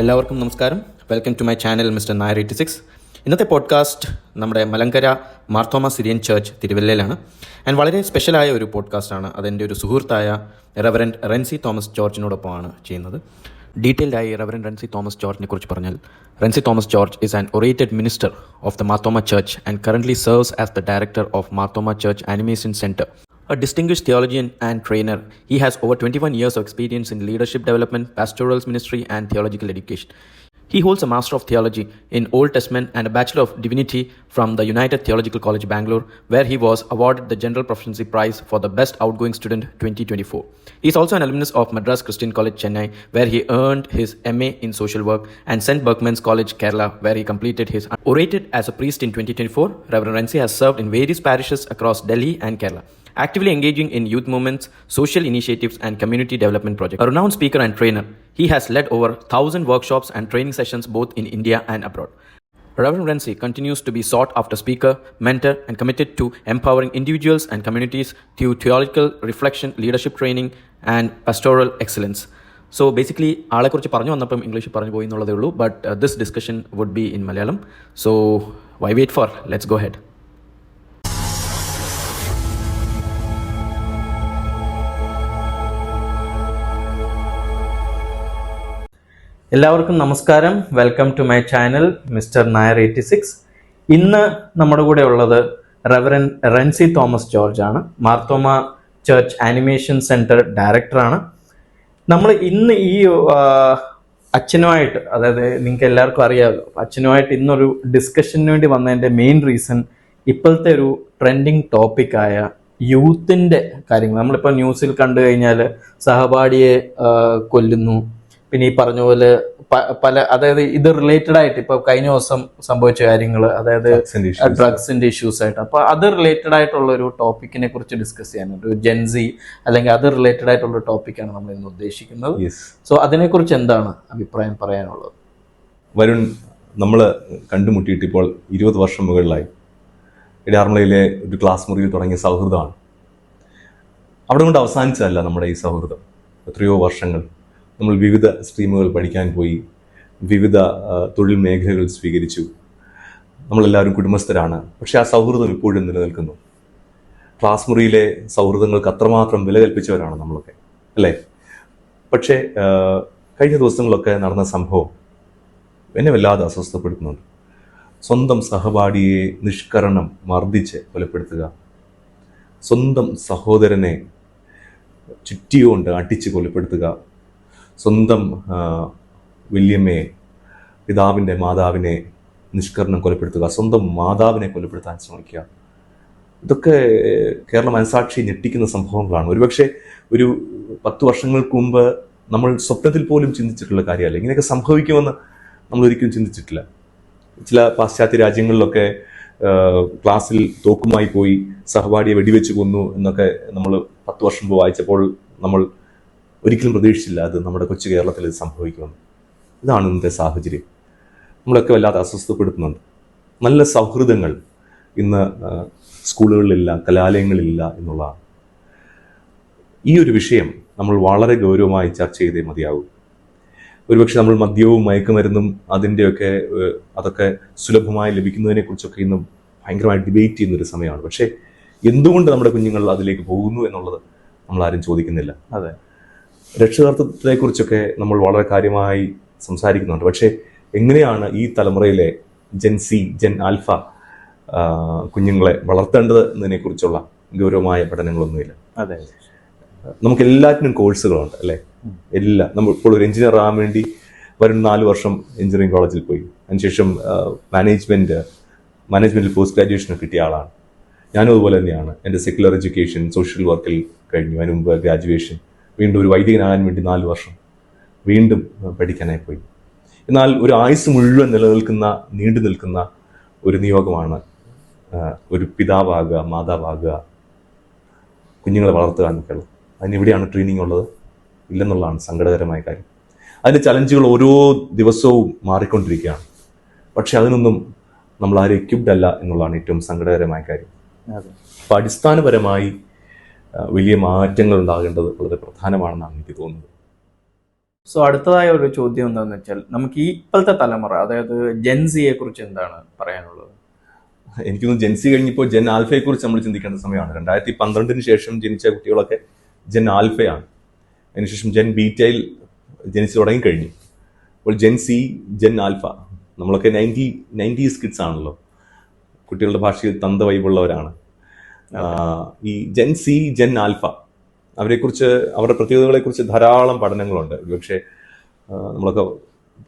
എല്ലാവർക്കും നമസ്കാരം. Welcome to my channel mister Nair 86. ഇന്നത്തെ പോഡ്കാസ്റ്റ് നമ്മുടെ മലങ്കര മാർത്തോമ സിറിയൻ ചർച്ച് തിരുവല്ലയിലാണ്. ആൻഡ് വളരെ സ്പെഷ്യലായ ഒരു പോഡ്കാസ്റ്റാണ്. അതെൻ്റെ ഒരു സുഹൃത്തായ റെവറൻഡ് റെൻസി തോമസ് ജോർജിനോടൊപ്പമാണ് ചെയ്യുന്നത്. ഡീറ്റെയിൽഡായി റെവറൻഡ് റെൻസി തോമസ് ജോർജിനെ കുറിച്ച് പറഞ്ഞാൽ, Rency Thomas George is an orated minister of the Marthoma Church and currently serves as the director of Marthoma Church Animation Center. A distinguished theologian and trainer, he has over 21 years of experience in leadership development, pastoral ministry, and theological education. He holds a Master of Theology in Old Testament and a Bachelor of Divinity from the United Theological College, Bangalore, where he was awarded the General Proficiency Prize for the Best Outgoing Student 2024. He is also an alumnus of Madras Christian College, Chennai, where he earned his MA in Social Work, and St. Berkman's College, Kerala, where he completed his orated as a priest in 2024. Reverend Rensi has served in various parishes across Delhi and Kerala, actively engaging in youth movements, social initiatives, and community development projects. A renowned speaker and trainer, he has led over 1,000 workshops and training sessions both in India and abroad. Reverend Rensi continues to be sought after speaker, mentor, and committed to empowering individuals and communities through theological reflection, leadership training, and pastoral excellence. So basically, ആളെക്കുറിച്ച് പറഞ്ഞു വന്നപ്പം English പറഞ്ഞു പോയി എന്നുള്ളതേ ഉള്ളൂ. But this discussion would be in Malayalam. So why wait for? Let's go ahead. എല്ലാവർക്കും നമസ്കാരം. Welcome to my channel mister Nair 86. ഇന്ന് നമ്മുടെ കൂടെ ഉള്ളത് റെവറൻ റെൻസി തോമസ് ജോർജ് ആണ്. മാർത്തോമ ചർച്ച് ആനിമേഷൻ സെന്റർ ഡയറക്ടറാണ്. നമ്മൾ ഇന്ന് ഈ അച്ഛനുമായിട്ട്, അതായത് നിങ്ങൾക്ക് എല്ലാവർക്കും അറിയാമല്ലോ, അച്ഛനുമായിട്ട് ഇന്നൊരു ഡിസ്കഷന് വേണ്ടി വന്നതിൻ്റെ മെയിൻ റീസൺ ഇപ്പോഴത്തെ ഒരു ട്രെൻഡിങ് ടോപ്പിക്കായ യൂത്തിൻ്റെ കാര്യങ്ങൾ. നമ്മളിപ്പോൾ ന്യൂസിൽ കണ്ടു കഴിഞ്ഞാൽ സഹപാഠിയെ കൊല്ലുന്നു, പിന്നെ ഈ പറഞ്ഞ പോലെ പല, അതായത് ഇത് റിലേറ്റഡ് ആയിട്ട് ഇപ്പോൾ കഴിഞ്ഞ ദിവസം സംഭവിച്ച കാര്യങ്ങൾ, അതായത് ഡ്രഗ്സിന്റെ ഇഷ്യൂസ് ആയിട്ട്. അപ്പോൾ അത് റിലേറ്റഡ് ആയിട്ടുള്ള ഒരു ടോപ്പിക്കിനെ കുറിച്ച് ഡിസ്കസ് ചെയ്യാനുണ്ട്. ഒരു ജെൻസി അല്ലെങ്കിൽ അത് റിലേറ്റഡ് ആയിട്ടുള്ള ടോപ്പിക്കാണ് നമ്മൾ ഇന്ന് ഉദ്ദേശിക്കുന്നത്. സോ അതിനെക്കുറിച്ച് എന്താണ് അഭിപ്രായം പറയാനുള്ളത്? വരുൺ, നമ്മൾ കണ്ടുമുട്ടിയിട്ട് ഇപ്പോൾ 20 വർഷം മുകളിലായി. ഇടാർമളയിലെ ഒരു ക്ലാസ് മുറിയിൽ തുടങ്ങിയ സൗഹൃദമാണ്. അവിടെ കൊണ്ട് അവസാനിച്ചതല്ല നമ്മുടെ ഈ സൗഹൃദം. എത്രയോ വർഷങ്ങൾ നമ്മൾ വിവിധ സ്ട്രീമുകൾ പഠിക്കാൻ പോയി, വിവിധ തൊഴിൽ മേഖലകൾ സ്വീകരിച്ചു. നമ്മളെല്ലാവരും കുടുംബസ്ഥരാണ്. പക്ഷെ ആ സൗഹൃദം ഇപ്പോഴും നിലനിൽക്കുന്നു. ക്ലാസ് മുറിയിലെ സൗഹൃദങ്ങൾക്ക് അത്രമാത്രം വില കൽപ്പിച്ചവരാണ് നമ്മളൊക്കെ, അല്ലേ? പക്ഷേ കഴിഞ്ഞ ദിവസങ്ങളൊക്കെ നടന്ന സംഭവം എന്നെ വല്ലാതെ അസ്വസ്ഥപ്പെടുത്തുന്നുണ്ട്. സ്വന്തം സഹപാഠിയെ നിഷ്കരണം മർദ്ദിച്ച് കൊലപ്പെടുത്തുക, സ്വന്തം സഹോദരനെ ചുറ്റിയോണ്ട് അടിച്ച് കൊലപ്പെടുത്തുക, സ്വന്തം വല്യമ്മയെ, പിതാവിൻ്റെ മാതാവിനെ നിഷ്കരണം കൊലപ്പെടുത്തുക, സ്വന്തം മാതാവിനെ കൊലപ്പെടുത്താൻ ശ്രമിക്കുക. ഇതൊക്കെ കേരള മനസാക്ഷി ഞെട്ടിക്കുന്ന സംഭവങ്ങളാണ്. ഒരുപക്ഷെ ഒരു 10 വർഷങ്ങൾക്ക് മുമ്പ് നമ്മൾ സ്വപ്നത്തിൽ പോലും ചിന്തിച്ചിട്ടുള്ള കാര്യമല്ല. ഇങ്ങനെയൊക്കെ സംഭവിക്കുമെന്ന് നമ്മൾ ഒരിക്കലും ചിന്തിച്ചിട്ടില്ല. ചില പാശ്ചാത്യ രാജ്യങ്ങളിലൊക്കെ ക്ലാസ്സിൽ തോക്കുമായി പോയി സഹപാഠിയെ വെടിവെച്ച് കൊന്നു എന്നൊക്കെ നമ്മൾ 10 വർഷം മുമ്പ് വായിച്ചപ്പോൾ നമ്മൾ ഒരിക്കലും പ്രതീക്ഷിച്ചില്ല അത് നമ്മുടെ കൊച്ചു കേരളത്തിൽ ഇത് സംഭവിക്കുമെന്ന്. ഇതാണ് ഇന്നത്തെ സാഹചര്യം. നമ്മളൊക്കെ വല്ലാതെ അസ്വസ്ഥപ്പെടുത്തുന്നുണ്ട്. നല്ല സൗഹൃദങ്ങൾ ഇന്ന് സ്കൂളുകളിലില്ല, കലാലയങ്ങളിലില്ല എന്നുള്ളതാണ്. ഈ ഒരു വിഷയം നമ്മൾ വളരെ ഗൗരവമായി ചർച്ച ചെയ്തേ മതിയാകും. ഒരുപക്ഷെ നമ്മൾ മദ്യവും മയക്കുമരുന്നും അതൊക്കെ സുലഭമായി ലഭിക്കുന്നതിനെ കുറിച്ചൊക്കെ ഇന്ന് ഭയങ്കരമായി ഡിബേറ്റ് ചെയ്യുന്നൊരു സമയമാണ്. പക്ഷേ എന്തുകൊണ്ട് നമ്മുടെ കുഞ്ഞുങ്ങൾ അതിലേക്ക് പോകുന്നു എന്നുള്ളത് നമ്മളാരും ചോദിക്കുന്നില്ല. അതെ, രക്ഷകർത്തൃത്വത്തെക്കുറിച്ചൊക്കെ നമ്മൾ വളരെ കാര്യമായി സംസാരിക്കുന്നുണ്ട്. പക്ഷേ എങ്ങനെയാണ് ഈ തലമുറയിലെ ജെൻ ആൽഫ കുഞ്ഞുങ്ങളെ വളർത്തേണ്ടത് എന്നതിനെ കുറിച്ചുള്ള ഗൗരവമായ പഠനങ്ങളൊന്നുമില്ല. അതെ, നമുക്ക് എല്ലാറ്റിനും കോഴ്സുകളുണ്ട്, അല്ലേ? നമ്മൾ ഇപ്പോൾ ഒരു എഞ്ചിനീയർ ആകാൻ വേണ്ടി വരും 4 വർഷം എഞ്ചിനീയറിംഗ് കോളേജിൽ പോയി. അതിനുശേഷം മാനേജ്മെന്റിൽ പോസ്റ്റ് ഗ്രാജുവേഷൻ കിട്ടിയ ആളാണ്. ഞാനും അതുപോലെ തന്നെയാണ്. എൻ്റെ സെക്യുലർ എഡ്യൂക്കേഷൻ, സോഷ്യൽ വർക്കിൽ കഴിഞ്ഞു. അതിന് മുമ്പ് ഗ്രാജുവേഷൻ, വീണ്ടും ഒരു വൈദികനാകാൻ വേണ്ടി 4 വർഷം വീണ്ടും പഠിക്കാനായി പോയി. എന്നാൽ ഒരു ആയുസ് മുഴുവൻ നീണ്ടു നിൽക്കുന്ന ഒരു നിയോഗമാണ് ഒരു പിതാവാകുക, മാതാവാകുക, കുഞ്ഞുങ്ങളെ വളർത്തുക എന്നൊക്കെയുള്ളത്. അതിനെവിടെയാണ് ട്രെയിനിങ് ഉള്ളത്? ഇല്ലെന്നുള്ളതാണ് സങ്കടകരമായ കാര്യം. അതിൻ്റെ ചലഞ്ചുകൾ ഓരോ ദിവസവും മാറിക്കൊണ്ടിരിക്കുകയാണ്. പക്ഷെ അതിനൊന്നും നമ്മൾ ആരും എക്യുപ്ഡ് അല്ല എന്നുള്ളതാണ് ഏറ്റവും സങ്കടകരമായ കാര്യം. അപ്പോൾ അടിസ്ഥാനപരമായി വലിയ മാറ്റങ്ങൾ ഉണ്ടാകേണ്ടത് വളരെ പ്രധാനമാണെന്നാണ് എനിക്ക് തോന്നുന്നത്. സോ അടുത്തതായ ഒരു ചോദ്യം എന്താണെന്ന് വെച്ചാൽ, നമുക്ക് ഈ ഇപ്പോഴത്തെ തലമുറ, അതായത് ജെൻസിയെ കുറിച്ച് എന്താണ് പറയാനുള്ളത്? എനിക്കൊന്ന് ജെൻസി കഴിഞ്ഞപ്പോൾ ജെൻ ആൽഫയെ കുറിച്ച് നമ്മൾ ചിന്തിക്കേണ്ട സമയമാണ്. 2012 ശേഷം ജനിച്ച കുട്ടികളൊക്കെ ജെൻ ആൽഫയാണ്. അതിനുശേഷം ജെൻ ബീറ്റയിൽ ജനിച്ചു തുടങ്ങിക്കഴിഞ്ഞു. അപ്പോൾ ജെൻ സി, ജെൻ ആൽഫ, നമ്മളൊക്കെ 90s കിഡ്സ് ആണല്ലോ. കുട്ടികളുടെ ഭാഷയിൽ തന്ത വൈബുള്ളവരാണ്. ഈ ജെൻ സി, ജെൻ ആൽഫ, അവരെക്കുറിച്ച്, അവരുടെ പ്രത്യേകതകളെക്കുറിച്ച് ധാരാളം പഠനങ്ങളുണ്ട്. ഒരുപക്ഷെ നമ്മളൊക്കെ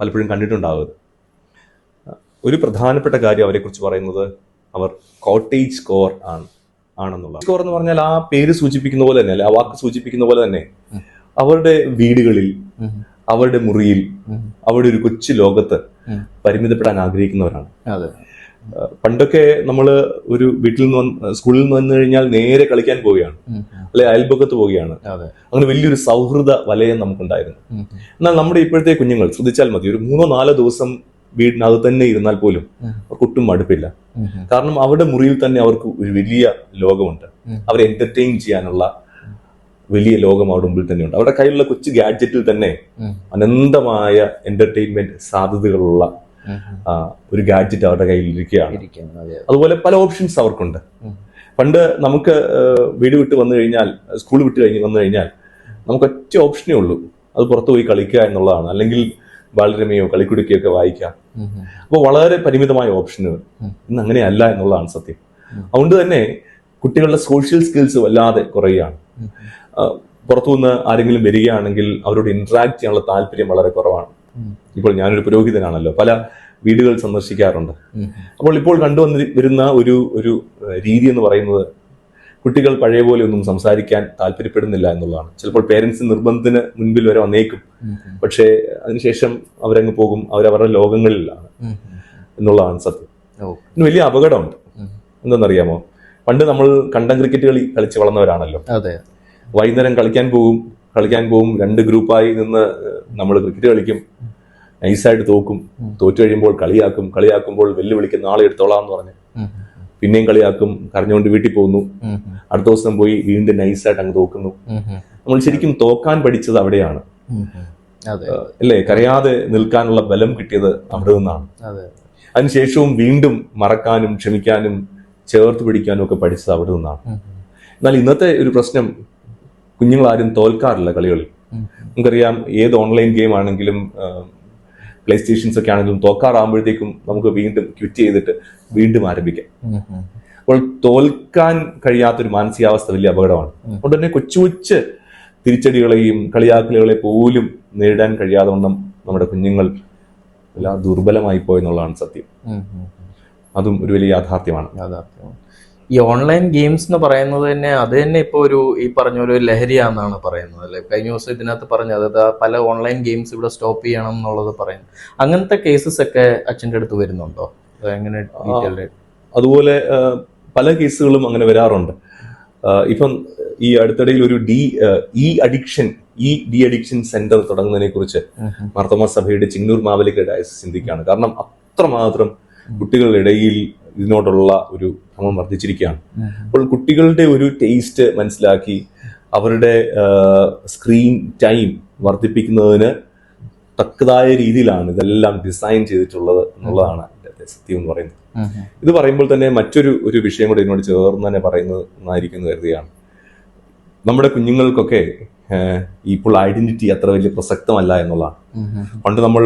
പലപ്പോഴും കണ്ടിട്ടുണ്ടാവുന്നത്. ഒരു പ്രധാനപ്പെട്ട കാര്യം അവരെക്കുറിച്ച് പറയുന്നത് അവർ കോട്ടേജ് കോർ ആണെന്നുള്ള. കോർ എന്ന് പറഞ്ഞാൽ ആ പേര് സൂചിപ്പിക്കുന്ന പോലെ തന്നെ, അല്ലെ ആ വാക്ക് സൂചിപ്പിക്കുന്ന പോലെ തന്നെ, അവരുടെ വീടുകളിൽ, അവരുടെ മുറിയിൽ, അവരുടെ ഒരു കൊച്ചു ലോകത്ത് പരിമിതപ്പെടാൻ ആഗ്രഹിക്കുന്നവരാണ്. പണ്ടൊക്കെ നമ്മള് ഒരു വീട്ടിൽ നിന്ന് സ്കൂളിൽ നിന്ന് വന്നു കഴിഞ്ഞാൽ നേരെ കളിക്കാൻ പോവുകയാണ്, അല്ലെ അയൽപക്കത്ത് പോവുകയാണ്. അങ്ങനെ വലിയൊരു സൗഹൃദ വലയം നമുക്കുണ്ടായിരുന്നു. എന്നാൽ നമ്മുടെ ഇപ്പോഴത്തെ കുഞ്ഞുങ്ങൾ ശ്രദ്ധിച്ചാൽ മതി, ഒരു 3-4 ദിവസം വീടിനകത്ത് തന്നെ ഇരുന്നാൽ പോലും അവർക്ക് ഒട്ടും മടുപ്പില്ല. കാരണം അവരുടെ മുറിയിൽ തന്നെ അവർക്ക് ഒരു വലിയ ലോകമുണ്ട്. അവരെ എന്റർടൈൻ ചെയ്യാനുള്ള വലിയ ലോകം അവരുടെ മുമ്പിൽ തന്നെയുണ്ട്. അവരുടെ കയ്യിലുള്ള കൊച്ചു ഗാഡ്ജറ്റിൽ തന്നെ അനന്തമായ എന്റർടൈൻമെന്റ് സാധ്യതകളുള്ള ഒരു ഗാഡ്ജറ്റ് അവരുടെ കയ്യിൽ ഇരിക്കുകയാണ്. അതുപോലെ പല ഓപ്ഷൻസ് അവർക്കുണ്ട്. പണ്ട് നമുക്ക് വീട് വിട്ട് വന്നു കഴിഞ്ഞാൽ, സ്കൂൾ വിട്ട് വന്നു കഴിഞ്ഞാൽ നമുക്ക് ഒറ്റ ഓപ്ഷനേ ഉള്ളൂ, അത് പുറത്തു പോയി കളിക്കുക എന്നുള്ളതാണ്, അല്ലെങ്കിൽ ബാലരമയോ കളിക്കുടുക്കയോ ഒക്കെ വായിക്കാം. അപ്പോൾ വളരെ പരിമിതമായ ഓപ്ഷനുകൾ. ഇന്ന് അങ്ങനെയല്ല എന്നുള്ളതാണ് സത്യം. അതുകൊണ്ട് തന്നെ കുട്ടികളുടെ സോഷ്യൽ സ്കിൽസ് വല്ലാതെ കുറയുകയാണ്. പുറത്തുനിന്ന് ആരെങ്കിലും വരികയാണെങ്കിൽ അവരോട് ഇന്ററാക്ട് ചെയ്യാനുള്ള താല്പര്യം വളരെ കുറവാണ്. ഇപ്പോൾ ഞാനൊരു പുരോഹിതനാണല്ലോ, പല വീടുകൾ സന്ദർശിക്കാറുണ്ട്. അപ്പോൾ ഇപ്പോൾ വരുന്ന ഒരു രീതി എന്ന് പറയുന്നത്, കുട്ടികൾ പഴയ പോലെ ഒന്നും സംസാരിക്കാൻ താല്പര്യപ്പെടുന്നില്ല എന്നുള്ളതാണ്. ചിലപ്പോൾ പേരൻസ് നിർബന്ധത്തിന് മുൻപിൽ വരെ വന്നേക്കും, പക്ഷേ അതിനുശേഷം അവരങ്ങ് പോകും, അവരവരുടെ ലോകങ്ങളിലാണ് എന്നുള്ളതാണ് സത്യം. ഇതിന് വലിയ അപകടമുണ്ട്. എന്തെന്നറിയാമോ? പണ്ട് നമ്മൾ കണ്ടം ക്രിക്കറ്റ് കളിച്ച് വളർന്നവരാണല്ലോ. വൈകുന്നേരം കളിക്കാൻ പോകും, 2 ഗ്രൂപ്പായി നിന്ന് നമ്മൾ ക്രിക്കറ്റ് കളിക്കും, നൈസായിട്ട് തോറ്റു കഴിയുമ്പോൾ കളിയാക്കുമ്പോൾ വെല്ലുവിളിക്കും, നാളെ എടുത്തോളാം എന്ന് പറഞ്ഞ് പിന്നെയും കളിയാക്കും, കരഞ്ഞുകൊണ്ട് വീട്ടിൽ പോകുന്നു. അടുത്ത ദിവസം പോയി വീണ്ടും നൈസായിട്ട് അങ്ങ് തോക്കുന്നു. നമ്മൾ ശരിക്കും തോക്കാൻ പഠിച്ചത് അവിടെയാണ്, അല്ലേ? കരയാതെ നിൽക്കാനുള്ള ബലം കിട്ടിയത് അവിടെ നിന്നാണ്. അതിനുശേഷവും വീണ്ടും മറക്കാനും ക്ഷമിക്കാനും ചേർത്ത് പിടിക്കാനും ഒക്കെ പഠിച്ചത് അവിടെ നിന്നാണ്. എന്നാൽ ഇന്നത്തെ ഒരു പ്രശ്നം, കുഞ്ഞുങ്ങളാരും തോൽക്കാറില്ല കളികളിൽ. നമുക്കറിയാം, ഏത് ഓൺലൈൻ ഗെയിം ആണെങ്കിലും പ്ലേ സ്റ്റേഷൻസ് ഒക്കെ ആണെങ്കിലും തോക്കാറാകുമ്പോഴത്തേക്കും നമുക്ക് വീണ്ടും ക്വിറ്റ് ചെയ്തിട്ട് വീണ്ടും ആരംഭിക്കാം. അപ്പോൾ തോൽക്കാൻ കഴിയാത്തൊരു മാനസികാവസ്ഥ വലിയ അപകടമാണ്. അതുകൊണ്ട് തന്നെ കൊച്ചു തിരിച്ചടികളെയും കളിയാക്കലുകളെ പോലും നേരിടാൻ കഴിയാതെ വണ്ണം നമ്മുടെ കുഞ്ഞുങ്ങൾ എല്ലാം ദുർബലമായി പോയെന്നുള്ളതാണ് സത്യം. അതും ഒരു വലിയ യാഥാർത്ഥ്യമാണ്. ഈ ഓൺലൈൻ ഗെയിംസ് എന്ന് പറയുന്നത് തന്നെ, അത് തന്നെ ഇപ്പോൾ ഈ പറഞ്ഞ ഒരു ലഹരിയാണെന്നാണ് പറയുന്നത്, അല്ലെ? കഴിഞ്ഞ ദിവസം ഇതിനകത്ത് പറഞ്ഞത്, പല ഓൺലൈൻ ഗെയിംസ് ഇവിടെ സ്റ്റോപ്പ് ചെയ്യണം എന്നുള്ളത് പറയുന്നു. അങ്ങനത്തെ കേസസ് ഒക്കെ അച്ഛൻ്റെ അടുത്ത് വരുന്നുണ്ടോ? എങ്ങനെ? അതുപോലെ പല കേസുകളും അങ്ങനെ വരാറുണ്ട്. ഇപ്പം ഈ അടുത്തിടയിൽ ഒരു ഡി അഡിക്ഷൻ സെന്റർ തുടങ്ങുന്നതിനെ കുറിച്ച് മാർത്തോമാ സഭയുടെ ചിങ്ങന്നൂർ മാവേലിക്കര ഡയസിസ് ചിന്തിക്കുകയാണ്. കാരണം അത്രമാത്രം കുട്ടികളുടെ ഇടയിൽ ഇതിനോടുള്ള ഒരു ഭ്രമം വർദ്ധിച്ചിരിക്കുകയാണ്. അപ്പോൾ കുട്ടികളുടെ ഒരു ടേസ്റ്റ് മനസ്സിലാക്കി അവരുടെ സ്ക്രീൻ ടൈം വർദ്ധിപ്പിക്കുന്നതിന് തക്കതായ രീതിയിലാണ് ഇതെല്ലാം ഡിസൈൻ ചെയ്തിട്ടുള്ളത് എന്നുള്ളതാണ് സത്യം എന്ന് പറയുന്നത്. ഇത് പറയുമ്പോൾ തന്നെ മറ്റൊരു വിഷയം കൂടെ ഇതിനോട് ചേർന്ന് തന്നെ പറയുന്നത് നന്നായിരിക്കും എന്ന് കരുതുകയാണ്. നമ്മുടെ കുഞ്ഞുങ്ങൾക്കൊക്കെ ഇപ്പോൾ ഐഡന്റിറ്റി അത്ര വലിയ പ്രസക്തമല്ല എന്നുള്ളതാണ്. പണ്ട് നമ്മൾ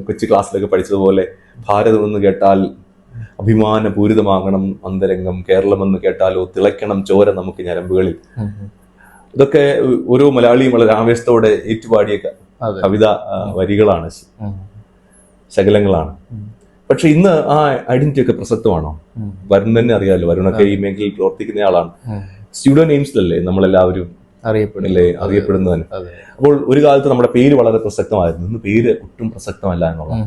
കൊച്ചു ക്ലാസ്സിലൊക്കെ പഠിച്ചതുപോലെ ഭാരതം എന്ന് കേട്ടാൽ അഭിമാനപൂരിതമാകണം അന്തരംഗം, കേരളമെന്ന് കേട്ടാലോ തിളയ്ക്കണം ചോര നമുക്ക് ഞരമ്പുകളിൽ. ഇതൊക്കെ ഓരോ മലയാളിയും വളരെ ആവേശത്തോടെ ഏറ്റുപാടിയ കവിത വരികളാണ്, ശകലങ്ങളാണ്. പക്ഷെ ഇന്ന് ആ ഐഡന്റിറ്റി ഒക്കെ പ്രസക്തമാണോ? വരുൺ തന്നെ അറിയാലോ, വരുണൊക്കെ ഈ മേഖലയിൽ പ്രവർത്തിക്കുന്ന ആളാണ്. സ്റ്റുഡിയോ നെയിംസിലല്ലേ നമ്മളെല്ലാവരും അറിയപ്പെടുന്നതിന്. അപ്പോൾ ഒരു കാലത്ത് നമ്മുടെ പേര് വളരെ പ്രസക്തമായിരുന്നു, ഇന്ന് പേര് ഒട്ടും പ്രസക്തമല്ല എന്നുള്ളതാണ്.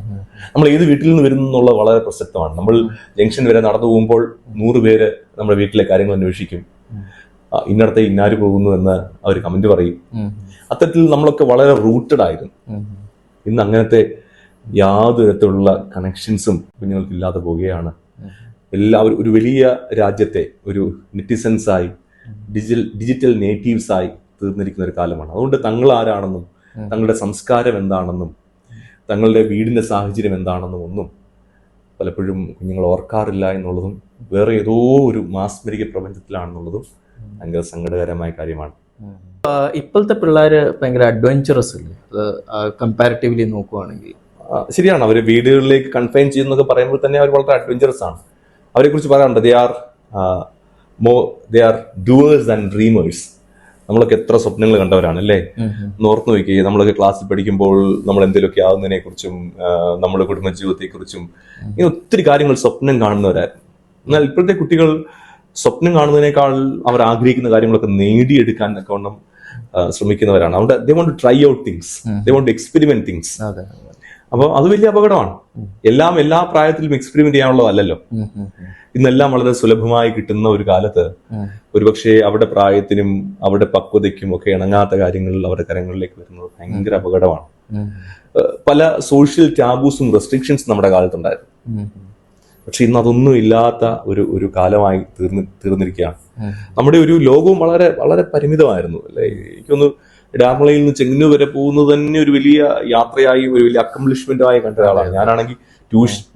നമ്മൾ ഏത് വീട്ടിൽ നിന്ന് വരുന്നു എന്നുള്ളത് വളരെ പ്രസക്തമാണ്. നമ്മൾ ജംഗ്ഷൻ വരെ നടന്നു പോകുമ്പോൾ 100 പേര് നമ്മുടെ വീട്ടിലെ കാര്യങ്ങൾ അന്വേഷിക്കും, ഇന്നടത്തെ ഇന്നാര് പോകുന്നു എന്ന് അവർ കമന്റ് പറയും. അത്തരത്തിൽ നമ്മളൊക്കെ വളരെ റൂട്ടഡ് ആയിരുന്നു. ഇന്ന് അങ്ങനത്തെ യാതൊരു തരത്തിലുള്ള കണക്ഷൻസും കുഞ്ഞുങ്ങൾക്ക് ഇല്ലാതെ പോവുകയാണ്. എല്ലാവരും ഒരു വലിയ രാജ്യത്തെ ഒരു നെറ്റിസൻസായി, ഡിജിറ്റൽ നേറ്റീവ്സായി തീർന്നിരിക്കുന്ന ഒരു കാലമാണ്. അതുകൊണ്ട് തങ്ങൾ ആരാണെന്നും തങ്ങളുടെ സംസ്കാരം എന്താണെന്നും തങ്ങളുടെ വീടിന്റെ സാഹചര്യം എന്താണെന്നും ഒന്നും പലപ്പോഴും കുഞ്ഞുങ്ങൾ ഓർക്കാറില്ല എന്നുള്ളതും വേറെ ഏതോ ഒരു മാസ്മരിക പ്രപഞ്ചത്തിലാണെന്നുള്ളതും ഭയങ്കര സങ്കടകരമായ കാര്യമാണ്. ഇപ്പോഴത്തെ പിള്ളേര് ഭയങ്കര അഡ്വഞ്ചറസ് അല്ലേ, അത് കമ്പാരിറ്റീവ്ലി നോക്കുവാണെങ്കിൽ? ശരിയാണ്, അവർ വീടുകളിലേക്ക് കൺഫൈൻ ചെയ്യുന്നൊക്കെ പറയുമ്പോൾ തന്നെ അവർ വളരെ അഡ്വഞ്ചറസ് ആണ്. അവരെ കുറിച്ച് പറയാറുണ്ട്, ദേ ആർ ഡൂവേഴ്സ് ആൻഡ് ഡ്രീമേഴ്സ്. നമ്മളൊക്കെ എത്ര സ്വപ്നങ്ങൾ കണ്ടവരാണ് അല്ലേ? ഓർത്ത് നോക്കി, നമ്മളൊക്കെ ക്ലാസ്സിൽ പഠിക്കുമ്പോൾ നമ്മൾ എന്തെങ്കിലുമൊക്കെ ആവുന്നതിനെ കുറിച്ചും നമ്മുടെ കുടുംബജീവിതത്തെ കുറിച്ചും ഇങ്ങനെ ഒത്തിരി കാര്യങ്ങൾ സ്വപ്നം കാണുന്നവരായിരുന്നു. എന്നാൽ ഇപ്പോഴത്തെ കുട്ടികൾ സ്വപ്നം കാണുന്നതിനേക്കാൾ അവർ ആഗ്രഹിക്കുന്ന കാര്യങ്ങളൊക്കെ നേടിയെടുക്കാൻ ഒക്കെ ശ്രമിക്കുന്നവരാണ്. അവിടെ they want to try out things, they want to experiment things. അപ്പോൾ അത് വലിയ അപകടമാണ്. എല്ലാ പ്രായത്തിലും എക്സ്പെരിമെന്റ് ചെയ്യാനുള്ളതല്ലോ. ഇന്നെല്ലാം വളരെ സുലഭമായി കിട്ടുന്ന ഒരു കാലത്ത് ഒരുപക്ഷെ അവരുടെ പ്രായത്തിനും അവരുടെ പക്വതയ്ക്കും ഒക്കെ ഇണങ്ങാത്ത കാര്യങ്ങൾ അവരുടെ കരങ്ങളിലേക്ക് വരുന്നത് ഭയങ്കര അപകടമാണ്. പല സോഷ്യൽ ടാബൂസും റെസ്ട്രിക്ഷൻസും നമ്മുടെ കാലത്തുണ്ടായിരുന്നു. പക്ഷെ ഇന്ന് അതൊന്നും ഇല്ലാത്ത ഒരു കാലമായി തീർന്നിരിക്കുകയാണ്. നമ്മുടെ ഒരു ലോകവും വളരെ വളരെ പരിമിതമായിരുന്നു അല്ലെ? എനിക്കൊന്ന് ഇടാമളയിൽ നിന്ന് ചെങ്ങന്നൂർ വരെ പോകുന്നത് തന്നെ ഒരു വലിയ യാത്രയായി, ഒരു വലിയ അക്കംപ്ലിഷ്മെന്റായി കണ്ട ഒരാളാണ്. ഞാനാണെങ്കിൽ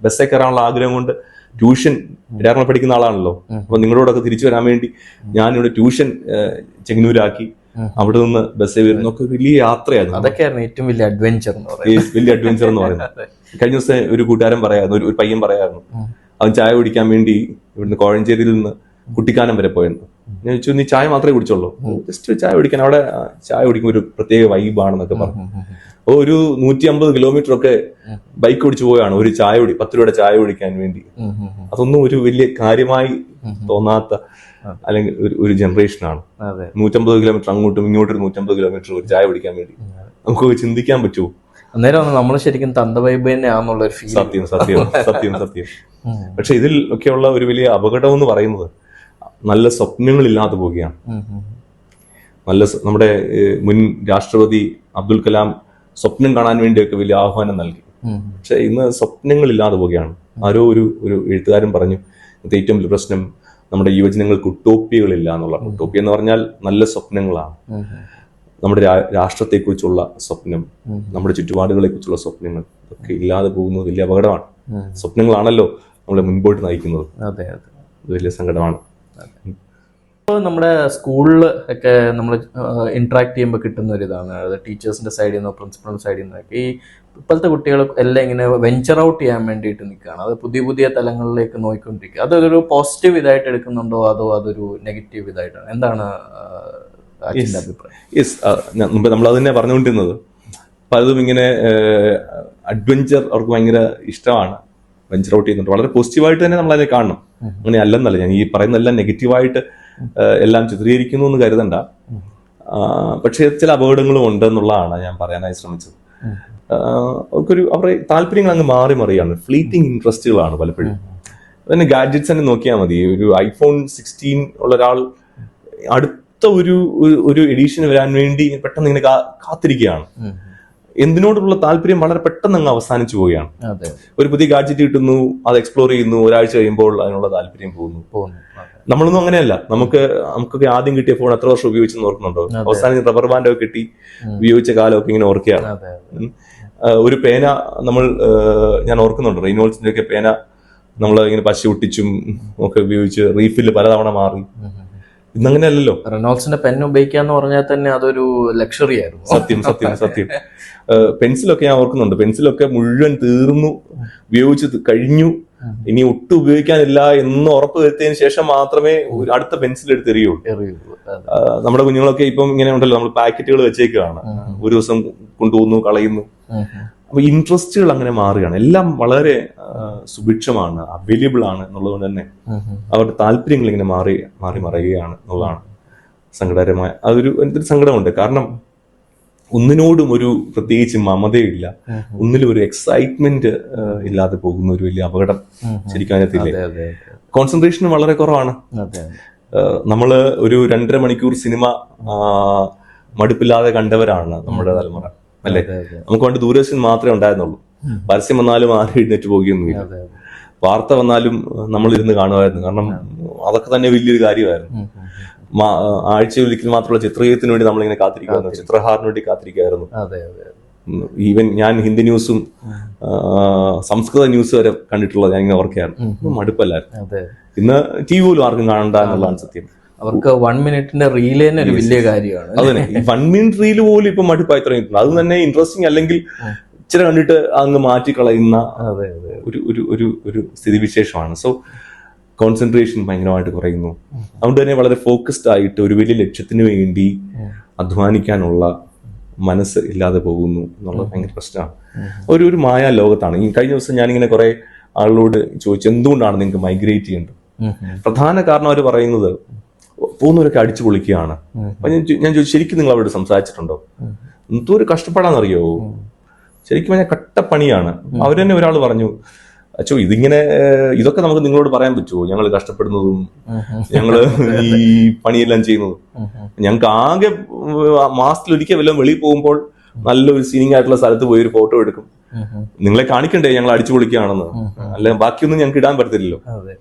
ബസ്സേ കയറാനുള്ള ആഗ്രഹം കൊണ്ട് ട്യൂഷൻ ഇടാമള പഠിക്കുന്ന ആളാണല്ലോ. അപ്പൊ നിങ്ങളോടൊക്കെ തിരിച്ചു വരാൻ വേണ്ടി ഞാനിവിടെ ട്യൂഷൻ ചെങ്ങന്നൂരാക്കി, അവിടെ നിന്ന് ബസ്സേ വരുന്നൊക്കെ വലിയ യാത്രയായിരുന്നു. അതൊക്കെയായിരുന്നു ഏറ്റവും വലിയ അഡ്വഞ്ചർ എന്ന് പറയുന്നത്. കഴിഞ്ഞ ദിവസം ഒരു കൂട്ടുകാരൻ പറയായിരുന്നു, ഒരു പയ്യൻ പറയായിരുന്നു, അവൻ ചായ കുടിക്കാൻ വേണ്ടി ഇവിടുന്ന് കോഴഞ്ചേരിയിൽ നിന്ന് കുട്ടിക്കാനം വരെ പോയെന്ന്. ഞാൻ ചോദിച്ചു, നീ ചായ മാത്രമേ കുടിച്ചുള്ളൂ? ജസ്റ്റ് ചായ കുടിക്കാൻ, അവിടെ ചായ കുടിക്കുമ്പോൾ ഒരു പ്രത്യേക വൈബാണെന്നൊക്കെ പറഞ്ഞു. ഒരു 150 കിലോമീറ്റർ ഒക്കെ ബൈക്ക് ഓടിച്ചു പോയാണ് ഒരു 10 രൂപയുടെ ചായ കുടിക്കാൻ വേണ്ടി. അതൊന്നും ഒരു വലിയ കാര്യമായി തോന്നാത്ത അല്ലെങ്കിൽ ഒരു ജനറേഷനാണ്. 150 കിലോമീറ്റർ അങ്ങോട്ടും ഇങ്ങോട്ടും 150 കിലോമീറ്റർ ഒരു ചായ കുടിക്കാൻ വേണ്ടി നമുക്ക് ചിന്തിക്കാൻ പറ്റുമോ? അന്നേരം നമ്മൾ ശരിക്കും തന്തവൈബ് തന്നെയാണെന്നുള്ള ഒരു ഫീൽ. സത്യം സത്യം സത്യം സത്യം. പക്ഷെ ഇതിൽ ഒക്കെയുള്ള ഒരു വലിയ അപകടം എന്ന് പറയുന്നത് നല്ല സ്വപ്നങ്ങൾ ഇല്ലാതെ പോവുകയാണ്. നമ്മുടെ മുൻ രാഷ്ട്രപതി അബ്ദുൽ കലാം സ്വപ്നം കാണാൻ വേണ്ടിയൊക്കെ വലിയ ആഹ്വാനം നൽകി. പക്ഷെ ഇന്ന് സ്വപ്നങ്ങൾ ഇല്ലാതെ പോവുകയാണ്. ആരോ ഒരു എഴുത്തുകാരൻ പറഞ്ഞു, ഏറ്റവും വലിയ പ്രശ്നം നമ്മുടെ യുവജനങ്ങൾക്ക് ഉട്ടോപ്പിയകളില്ല എന്നുള്ള. ഉട്ടോപ്പിയ എന്ന് പറഞ്ഞാൽ നല്ല സ്വപ്നങ്ങളാണ്. നമ്മുടെ രാഷ്ട്രത്തെക്കുറിച്ചുള്ള സ്വപ്നം, നമ്മുടെ ചുറ്റുപാടുകളെ കുറിച്ചുള്ള സ്വപ്നങ്ങൾ ഒക്കെ ഇല്ലാതെ പോകുന്നത് വലിയ അപകടമാണ്. സ്വപ്നങ്ങളാണല്ലോ നമ്മളെ മുൻപോട്ട് നയിക്കുന്നത്. അതെ അതെ, വലിയ സങ്കടമാണ്. ഇപ്പോൾ നമ്മുടെ സ്കൂളിൽ ഒക്കെ നമ്മൾ ഇന്ററാക്ട് ചെയ്യുമ്പോൾ കിട്ടുന്ന ഒരു ഇതാണ്, ടീച്ചേഴ്സിന്റെ സൈഡിൽ നിന്നോ പ്രിൻസിപ്പളിന്റെ സൈഡിൽ നിന്നൊക്കെ ഈ ഇപ്പോഴത്തെ കുട്ടികൾ എല്ലാം ഇങ്ങനെ വെഞ്ചർ ഔട്ട് ചെയ്യാൻ വേണ്ടിയിട്ട് നിൽക്കുകയാണ്. അത് പുതിയ തലങ്ങളിലേക്ക് നോക്കിക്കൊണ്ടിരിക്കുക. അതൊരു പോസിറ്റീവ് ഇതായിട്ട് എടുക്കുന്നുണ്ടോ അതോ അതൊരു നെഗറ്റീവ് ഇതായിട്ടാണ്? എന്താണ് അഭിപ്രായം? മുമ്പ് നമ്മൾ അത് തന്നെ പറഞ്ഞുകൊണ്ടിരുന്നത്, പലതും ഇങ്ങനെ അഡ്വഞ്ചർ അവർക്ക് ഭയങ്കര ഇഷ്ടമാണ്, വെഞ്ചർ ഔട്ട് ചെയ്യുന്നുണ്ട്. വളരെ പോസിറ്റീവായിട്ട് തന്നെ നമ്മൾ അതിനെ കാണണം. അങ്ങനെ അല്ലെന്നല്ല, ഞാൻ ഈ പറയുന്നതെല്ലാം നെഗറ്റീവായിട്ട് എല്ലാം ചിത്രീകരിക്കുന്നു എന്ന് കരുതണ്ട. പക്ഷെ ചില അപകടങ്ങളും ഉണ്ട് എന്നുള്ളതാണ് ഞാൻ പറയാനായി ശ്രമിച്ചത്. അവരുടെ താല്പര്യങ്ങൾ അങ്ങ് മറിയാണ്. ഫ്ലീറ്റിംഗ് ഇൻട്രസ്റ്റുകളാണ് പലപ്പോഴും. പിന്നെ ഗാഡ്ജറ്റ്സ് തന്നെ നോക്കിയാൽ മതി. ഒരു iPhone 16 ഉള്ള ഒരാൾ അടുത്ത ഒരു എഡിഷൻ വരാൻ വേണ്ടി പെട്ടെന്ന് ഇങ്ങനെ കാത്തിരിക്കുകയാണ്. എന്തിനോടുള്ള താല്പര്യം വളരെ പെട്ടെന്ന് അങ്ങ് അവസാനിച്ചു പോവുകയാണ്. ഒരു പുതിയ ഗാഡ്ജറ്റ് കിട്ടുന്നു, അത് എക്സ്പ്ലോർ ചെയ്യുന്നു, ഒരാഴ്ച കഴിയുമ്പോൾ അതിനുള്ള താല്പര്യം പോകുന്നു. നമ്മളൊന്നും അങ്ങനെയല്ല. നമുക്കൊക്കെ ആദ്യം കിട്ടിയ ഫോൺ എത്ര വർഷം ഉപയോഗിച്ചെന്ന് ഓർക്കുന്നുണ്ടോ? അവസാനം റബ്ബർ ബാൻഡ് ഒക്കെ കിട്ടി ഉപയോഗിച്ച കാലമൊക്കെ ഇങ്ങനെ ഓർക്കുകയാണ്. ഒരു പേന ഞാൻ ഓർക്കുന്നുണ്ട്, റെയിനോൾസിന്റെ ഒക്കെ പേന നമ്മൾ ഇങ്ങനെ പശ ഒട്ടിച്ചും ഒക്കെ ഉപയോഗിച്ച് റീഫില്ല് പലതവണ മാറി. ഇന്നങ്ങനെയല്ലല്ലോ. റെനോൾസിന്റെ പെൻ ഉപയോഗിക്കാന്ന് പറഞ്ഞാൽ തന്നെ അതൊരു ലക്ഷറി ആയിരുന്നു. സത്യം സത്യം സത്യം. പെൻസിലൊക്കെ ഞാൻ ഓർക്കുന്നുണ്ട്, പെൻസിലൊക്കെ മുഴുവൻ തീർന്നു, ഉപയോഗിച്ച് കഴിഞ്ഞു, ഇനി ഒട്ടും ഉപയോഗിക്കാനില്ല എന്ന് ഉറപ്പ് വരുത്തിയതിനു ശേഷം മാത്രമേ അടുത്ത പെൻസിൽ എടുത്ത് എറിയുള്ളൂ. നമ്മുടെ കുഞ്ഞുങ്ങളൊക്കെ ഇപ്പം ഇങ്ങനെ ഉണ്ടല്ലോ, നമ്മൾ പാക്കറ്റുകൾ വെച്ചേക്കാണ്, ഒരു ദിവസം കൊണ്ടുപോകുന്നു, കളയുന്നു. അപ്പൊ ഇൻട്രസ്റ്റുകൾ അങ്ങനെ മാറുകയാണ്. എല്ലാം വളരെ സുഭിക്ഷമാണ്, അവൈലബിൾ ആണ് എന്നുള്ളത് തന്നെ അവരുടെ താല്പര്യങ്ങൾ ഇങ്ങനെ മാറി മറയുകയാണ് എന്നുള്ളതാണ് സങ്കടകരമായ. എന്തൊരു സങ്കടമുണ്ട്. കാരണം ഒന്നിനോടും ഒരു പ്രത്യേകിച്ച് മമതയില്ല, ഒന്നിലും ഒരു എക്സൈറ്റ്മെന്റ് ഇല്ലാതെ പോകുന്ന ഒരു വലിയ അപകടം ശരിക്കും അതിനകത്തില്ലേ. കോൺസെൻട്രേഷൻ വളരെ കുറവാണ്. നമ്മള് ഒരു 2.5 മണിക്കൂർ സിനിമ മടുപ്പില്ലാതെ കണ്ടവരാണ് നമ്മുടെ തലമുറ അല്ലെ. നമുക്ക് വേണ്ടി ദൂരദർശൻ മാത്രമേ ഉണ്ടായിരുന്നുള്ളൂ. പരസ്യം വന്നാലും ആരും എഴുന്നേറ്റ് പോകുകയൊന്നുമില്ല. വാർത്ത വന്നാലും നമ്മൾ ഇരുന്ന് കാണുമായിരുന്നു. കാരണം അതൊക്കെ തന്നെ വലിയൊരു കാര്യമായിരുന്നു. ആഴ്ചയിൽ ഒരിക്കൽ മാത്രമുള്ള ചിത്രഗീതത്തിന് വേണ്ടി നമ്മളിങ്ങനെ കാത്തിരിക്കുന്നു, ചിത്രഹാറിന് വേണ്ടി കാത്തിരിക്കുമായിരുന്നു. ഈവൻ ഞാൻ ഹിന്ദി ന്യൂസും സംസ്കൃത ന്യൂസ് വരെ കണ്ടിട്ടുള്ളത് ഞാൻ ഇങ്ങനെ ഓർക്കുകയായിരുന്നു. മടുപ്പല്ലായിരുന്നു. ഇന്ന് TV പോലും ആർക്കും കാണണ്ട എന്നുള്ളതാണ് സത്യം. അവർക്ക് 1 മിനിറ്റിന്റെ റീൽ തന്നെ ഒരു വലിയ കാര്യമാണ്. അതന്നെ, ഈ 1 മിനിറ്റ് റീല് പോലും ഇപ്പൊ മടുപ്പായി തുടങ്ങിയിട്ടുണ്ട്. അത് തന്നെ ഇൻട്രസ്റ്റിംഗ് അല്ലെങ്കിൽ ഇച്ചിരി കണ്ടിട്ട് അങ്ങ് മാറ്റിക്കളയുന്ന ഒരു സ്ഥിതിവിശേഷമാണ്. സോ കോൺസെൻട്രേഷൻ ഭയങ്കരമായിട്ട് കുറയുന്നു. അതുകൊണ്ട് തന്നെ വളരെ ഫോക്കസ്ഡ് ആയിട്ട് ഒരു വലിയ ലക്ഷ്യത്തിന് വേണ്ടി അധ്വാനിക്കാനുള്ള മനസ്സ് ഇല്ലാതെ പോകുന്നു എന്നുള്ളത് ഭയങ്കര പ്രശ്നമാണ്. ഒരു മായാ ലോകത്താണ്. ഈ കഴിഞ്ഞ ദിവസം ഞാനിങ്ങനെ കുറെ ആളുകളോട് ചോദിച്ചു, എന്തുകൊണ്ടാണ് നിങ്ങൾക്ക് മൈഗ്രേറ്റ് ചെയ്യേണ്ടത്? പ്രധാന കാരണം അവർ പറയുന്നത് പോകുന്നവരൊക്കെ അടിച്ചു പൊളിക്കുകയാണ്. അപ്പൊ ഞാൻ ചോദിച്ചു, ശരിക്കും നിങ്ങൾ അവിടെ സംസാരിച്ചിട്ടുണ്ടോ? എന്തോ ഒരു കഷ്ടപ്പാടാന്നറിയോ? ശരിക്കും പറഞ്ഞാൽ കട്ടപ്പണിയാണ്. അവർ തന്നെ ഒരാൾ പറഞ്ഞു, അച്ചോ ഇതൊക്കെ നമുക്ക് നിങ്ങളോട് പറയാൻ പറ്റുമോ? ഞങ്ങൾ കഷ്ടപ്പെടുന്നതും ഞങ്ങള് ഈ പണിയെല്ലാം ചെയ്യുന്നതും. ഞങ്ങൾക്ക് ആകെ മാസത്തിലൊരിക്കൽ വല്ലതും വെളിയിൽ പോകുമ്പോൾ നല്ലൊരു സീനിങ് ആയിട്ടുള്ള സ്ഥലത്ത് പോയി ഒരു ഫോട്ടോ എടുക്കും. നിങ്ങളെ കാണിക്കണ്ടേ ഞങ്ങൾ അടിച്ചു പൊളിക്കുകയാണെന്ന്? അല്ലെ ബാക്കിയൊന്നും ഞങ്ങൾക്ക് ഇടാൻ പറ്റത്തില്ലല്ലോ.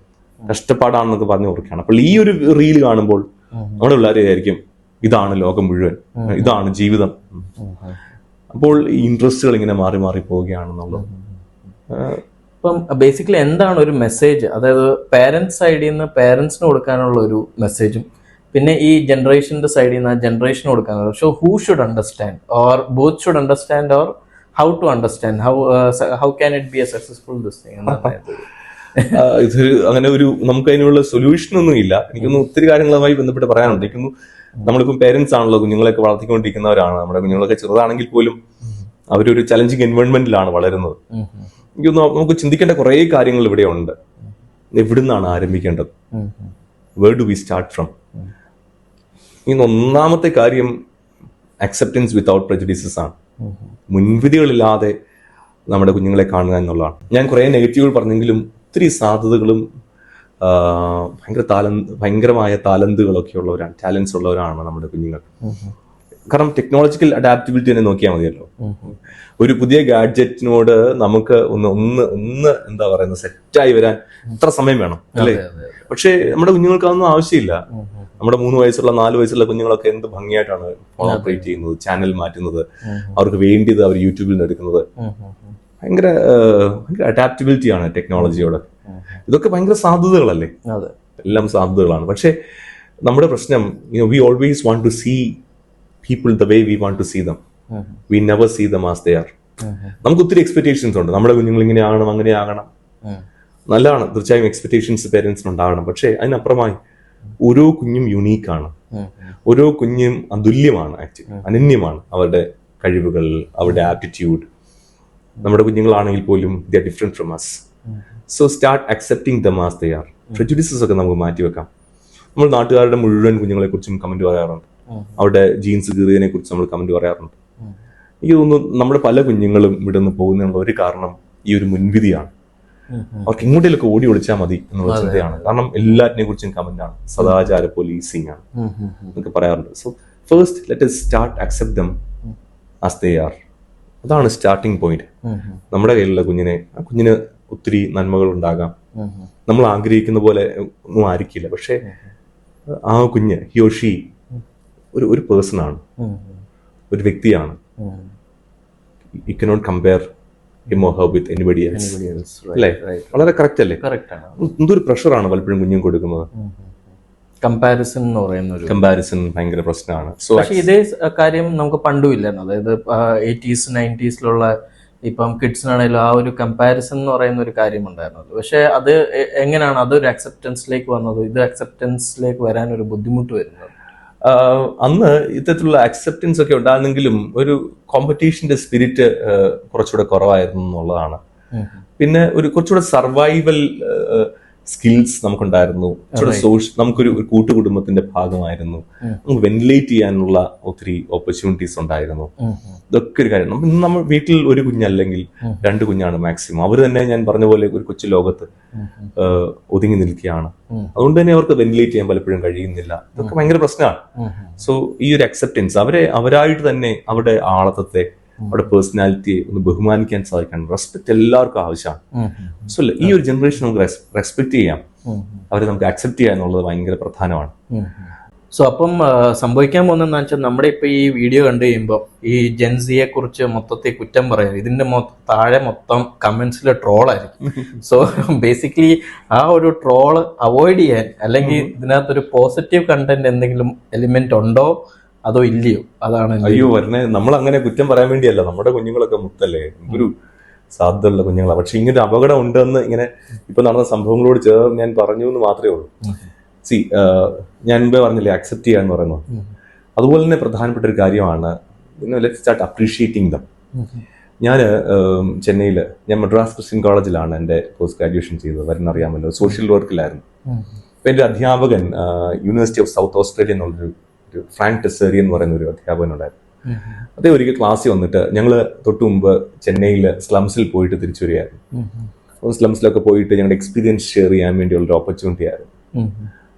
കഷ്ടപ്പാടാണെന്നൊക്കെ പറഞ്ഞു കൊടുക്കുകയാണ്. അപ്പോൾ ഈ ഒരു റീല് കാണുമ്പോൾ നമ്മുടെ പിള്ളേരെ ആയിരിക്കും ഇതാണ് ലോകം മുഴുവൻ, ഇതാണ് ജീവിതം. അപ്പോൾ ഈ ഇൻട്രസ്റ്റുകൾ ഇങ്ങനെ മാറി മാറി പോവുകയാണെന്നുള്ളത്. ഇപ്പം ബേസിക്കലി എന്താണ് ഒരു മെസ്സേജ്, അതായത് പേരൻസ് സൈഡിൽ നിന്ന് പേരൻസിന് കൊടുക്കാനുള്ള ഒരു മെസ്സേജും പിന്നെ ഈ ജനറേഷന്റെ സൈഡിൽ നിന്ന് ജനറേഷന് കൊടുക്കാനുള്ള, so who should understand or both should understand or how to understand how can it be a successful this thing? ഇതൊരു അങ്ങനെ നമുക്ക് അതിനുള്ള സൊല്യൂഷൻ ഒന്നും ഇല്ല. എനിക്കൊന്ന് ഒത്തിരി കാര്യങ്ങളുമായി ബന്ധപ്പെട്ട് പറയാനുണ്ട്. എനിക്കൊന്നു നമ്മളിപ്പം പേരൻസ് ആണല്ലോ, കുഞ്ഞുങ്ങളെയൊക്കെ വളർത്തിക്കൊണ്ടിരിക്കുന്നവരാണ്. നമ്മുടെ കുഞ്ഞുങ്ങളൊക്കെ ചെറുതാണെങ്കിൽ പോലും അവരൊരു ചലഞ്ചിങ് എൻവയോൺമെന്റിലാണ് വളരുന്നത്. എനിക്കൊന്ന് നമുക്ക് ചിന്തിക്കേണ്ട കുറെ കാര്യങ്ങൾ ഇവിടെ ഉണ്ട്. എവിടുന്നാണ് ആരംഭിക്കേണ്ടത്? Where do we start from? ഇന്ന് ഒന്നാമത്തെ കാര്യം അക്സെപ്റ്റൻസ് വിത്തൗട്ട് പ്രെജുഡീസസ് ആണ്. മുൻവിധികളില്ലാതെ നമ്മുടെ കുഞ്ഞുങ്ങളെ കാണുക എന്നുള്ളതാണ്. ഞാൻ കുറെ നെഗറ്റീവുകൾ പറഞ്ഞെങ്കിലും ഒത്തിരി സാധ്യതകളും ഭയങ്കരമായ ടാലന്റുകളൊക്കെ ഉള്ളവരാണ്, ടാലൻസ് ഉള്ളവരാണ് നമ്മുടെ കുഞ്ഞുങ്ങൾ. കാരണം ടെക്നോളജിക്കൽ അഡാപ്റ്റബിലിറ്റി തന്നെ നോക്കിയാൽ മതിയല്ലോ. ഒരു പുതിയ ഗാഡ്ജറ്റിനോട് നമുക്ക് ഒന്ന് എന്താ പറയുന്നത് സെറ്റായി വരാൻ എത്ര സമയം വേണം അല്ലേ? പക്ഷെ നമ്മുടെ കുഞ്ഞുങ്ങൾക്ക് അതൊന്നും ആവശ്യമില്ല. നമ്മുടെ 3 വയസ്സുള്ള 4 വയസ്സുള്ള കുഞ്ഞുങ്ങളൊക്കെ എന്ത് ഭംഗിയായിട്ടാണ് ഫോൺ ഓപ്പറേറ്റ് ചെയ്യുന്നത്, ചാനൽ മാറ്റുന്നത്, അവർക്ക് വേണ്ടിയത് അവർ യൂട്യൂബിൽ നിന്ന് എടുക്കുന്നത്. ഭയങ്കര അഡാപ്റ്റബിലിറ്റി ആണ് ടെക്നോളജിയോട്. ഇതൊക്കെ ഭയങ്കര സാധ്യതകളല്ലേ? എല്ലാം സാധ്യതകളാണ്. പക്ഷെ നമ്മുടെ പ്രശ്നം, we always want to see people the way we want to see them. We never see them as they are. നമുക്ക് ഒത്തിരി എക്സ്പെക്ടേഷൻസ് ഉണ്ട്. നമ്മുടെ കുഞ്ഞുങ്ങൾ ഇങ്ങനെ ആകണം, അങ്ങനെ ആകണം. നല്ലതാണ്, തീർച്ചയായും എക്സ്പെക്ടേഷൻസ് പേരൻസിന് ഉണ്ടാകണം. പക്ഷെ അതിനപ്പുറമായി ഓരോ കുഞ്ഞും യുണീക്കാണ്, ഓരോ കുഞ്ഞും അതുല്യമാണ്, ആക്ച്വലി അനന്യമാണ്. അവരുടെ കഴിവുകൾ, അവരുടെ ആപ്റ്റിറ്റ്യൂഡ്. നമ്മുടെ കുഞ്ഞുങ്ങളാണെങ്കിൽ പോലും they are different from us. So start accepting them as they are. Prejudices ഒക്കെ നമുക്ക് മാറ്റിവെക്കാം. നമ്മൾ നാട്ടുകാരുടെ മുഴുവൻ കുഞ്ഞുങ്ങളെ കുറിച്ചും കമന്റ് പറയാറുണ്ട്. അവരുടെ ജീൻസ് കീറിയതിനെ കുറിച്ച് നമ്മൾ കമന്റ് പറയാറുണ്ട്. എനിക്ക് തോന്നുന്നു നമ്മുടെ പല കുഞ്ഞുങ്ങളും ഇവിടെ നിന്ന് പോകുന്നതിനുള്ള ഒരു കാരണം ഈ ഒരു മുൻവിധിയാണ്. അവർക്ക് എങ്ങോട്ടേലൊക്കെ ഓടി ഒളിച്ചാൽ മതി എന്നുള്ള ചിന്തയാണ്. കാരണം എല്ലാറ്റിനെ കുറിച്ചും കമന്റ് ആണ്, സദാചാര പോലീസിങ് ആണ് എന്നൊക്കെ പറയാറുണ്ട്. So first let us start accept them as they are. അതാണ് സ്റ്റാർട്ടിങ് പോയിന്റ്. നമ്മുടെ കയ്യിലുള്ള കുഞ്ഞിന് ഒത്തിരി നന്മകൾ ഉണ്ടാകാം. നമ്മൾ ആഗ്രഹിക്കുന്ന പോലെ ഒന്നും ആയിരിക്കില്ല. പക്ഷെ ആ കുഞ്ഞ് ഹി ഓർ ഷീ ഒരു പേഴ്സൺ ആണ്, ഒരു വ്യക്തിയാണ്. You cannot compare him or her with anybody else. അല്ലേ? വളരെ കറക്റ്റ് അല്ലേ? എന്തൊരു പ്രഷറാണ് പലപ്പോഴും കുഞ്ഞും കൊടുക്കുന്നത്. കമ്പാരിസൺ എന്ന് പറയുന്ന കമ്പാരിസൺ ഭയങ്കര പ്രശ്നമാണ്. പക്ഷെ ഇതേ കാര്യം നമുക്ക് പണ്ടും ഇല്ലായിരുന്നു. അതായത് 80s 90s ഇപ്പം കിഡ്സിനാണെങ്കിലും ആ ഒരു കമ്പാരിസൺ എന്ന് പറയുന്ന ഒരു കാര്യം ഉണ്ടായിരുന്നത്. പക്ഷെ അത് എങ്ങനെയാണ് അതൊരു അക്സെപ്റ്റൻസിലേക്ക് വന്നത്? ഇത് അക്സെപ്റ്റൻസിലേക്ക് വരാൻ ഒരു ബുദ്ധിമുട്ട് വരുന്നത്? അന്ന് ഇത്തരത്തിലുള്ള അക്സെപ്റ്റൻസ് ഒക്കെ ഉണ്ടായിരുന്നെങ്കിലും ഒരു കോമ്പറ്റീഷന്റെ സ്പിരിറ്റ് കുറച്ചുകൂടെ കുറവായിരുന്നു എന്നുള്ളതാണ്. പിന്നെ കുറച്ചുകൂടെ സർവൈവൽ സ്കിൽസ് നമുക്കുണ്ടായിരുന്നു. നമുക്കൊരു കൂട്ടുകുടുംബത്തിന്റെ ഭാഗമായിരുന്നു. നമുക്ക് വെന്റിലേറ്റ് ചെയ്യാനുള്ള ഒത്തിരി ഓപ്പർച്യൂണിറ്റീസ് ഉണ്ടായിരുന്നു. ഇതൊക്കെ ഒരു കാര്യം. നമ്മൾ വീട്ടിൽ ഒരു കുഞ്ഞല്ലെങ്കിൽ 2 കുഞ്ഞാണ് മാക്സിമം. അവർ തന്നെ ഞാൻ പറഞ്ഞ പോലെ ഒരു കൊച്ചു ലോകത്ത് ഒതുങ്ങി നിൽക്കുകയാണ്. അതുകൊണ്ട് തന്നെ അവർക്ക് വെന്റിലേറ്റ് ചെയ്യാൻ പലപ്പോഴും കഴിയുന്നില്ല. ഇതൊക്കെ ഭയങ്കര പ്രശ്നമാണ്. സോ ഈ ഒരു അക്സെപ്റ്റൻസ്, അവരായിട്ട് തന്നെ അവരുടെ ആളത്വത്തെ, അവരുടെ പേഴ്സണാലിറ്റിയെ ഒന്ന് ബഹുമാനിക്കാൻ സാധിക്കണം. റെസ്പെക്ട് എല്ലാവർക്കും ആവശ്യമാണ്. സോ ഈ ഒരു ജനറേഷൻ നമുക്ക് റെസ്പെക്ട് ചെയ്യാം, അവരെ നമുക്ക് അക്സെപ്റ്റ് ചെയ്യാം എന്നുള്ളത് ഭയങ്കര പ്രധാനമാണ്. സോ അപ്പം സംഭവിക്കാൻ പോകുന്നതെന്ന് വെച്ചാൽ നമ്മുടെ ഇപ്പോൾ ഈ വീഡിയോ കണ്ടു കഴിയുമ്പോൾ ഈ ജെൻസിയെ കുറിച്ച് മൊത്തത്തിൽ കുറ്റം പറയും. ഇതിന്റെ താഴെ മൊത്തം കമന്റ്സിൽ ട്രോളായിരിക്കും. സോ ബേസിക്കലി ആ ഒരു ട്രോള് അവോയ്ഡ് ചെയ്യാൻ, അല്ലെങ്കിൽ ഇതിനകത്തൊരു പോസിറ്റീവ് കണ്ടന്റ് എന്തെങ്കിലും എലിമെന്റ് ഉണ്ടോ അതോ ഇല്ലയോ, അതാണ്. അയ്യോ വരണേ, നമ്മൾ അങ്ങനെ കുറ്റം പറയാൻ വേണ്ടിയല്ല. നമ്മുടെ കുഞ്ഞുങ്ങളൊക്കെ മുത്തല്ലേ, ഒരു സാധ്യതയുള്ള കുഞ്ഞുങ്ങളാണ്. പക്ഷെ ഇങ്ങനെ അപകടം ഉണ്ടെന്ന് ഇങ്ങനെ ഇപ്പൊ നടന്ന സംഭവങ്ങളോട് ചേർന്ന് ഞാൻ പറഞ്ഞു എന്ന് മാത്രമേ ഉള്ളൂ. ഞാൻ മുമ്പേ പറഞ്ഞില്ലേ അക്സെപ്റ്റ് ചെയ്യുക എന്ന് പറയുന്നത്. അതുപോലെ തന്നെ പ്രധാനപ്പെട്ട ഒരു കാര്യമാണ് ലെറ്റ്സ് സ്റ്റാർട്ട് അപ്രീഷിയേറ്റിംഗ് ദം. ഞാൻ ചെന്നൈയിൽ, ഞാൻ മദ്രാസ് ക്രിസ്ത്യൻ കോളേജിലാണ് എൻ്റെ പോസ്റ്റ് ഗ്രാജുവേഷൻ ചെയ്തത്, വരുന്നറിയാമല്ലോ, സോഷ്യൽ വർക്കിലായിരുന്നു. അപ്പൊ എൻ്റെ അധ്യാപകൻ യൂണിവേഴ്സിറ്റി ഓഫ് സൗത്ത് ഓസ്ട്രേലിയ എന്നുള്ളൊരു ഫ്രാങ്ക് ടെസേറിയൻ എന്ന് പറയുന്ന ഒരു അധ്യാപകൻ ഉണ്ടായിരുന്നു. അതേ ഒരിക്കൽ ക്ലാസ്സിൽ വന്നിട്ട് ഞങ്ങൾ തൊട്ട് മുമ്പ് ചെന്നൈയിൽ സ്ലംസിൽ പോയിട്ട് തിരിച്ചു വരികയായിരുന്നു. സ്ലംസിലൊക്കെ പോയിട്ട് ഞങ്ങളുടെ എക്സ്പീരിയൻസ് ഷെയർ ചെയ്യാൻ വേണ്ടിയുള്ളൊരു ഓപ്പർച്യൂണിറ്റി ആയിരുന്നു.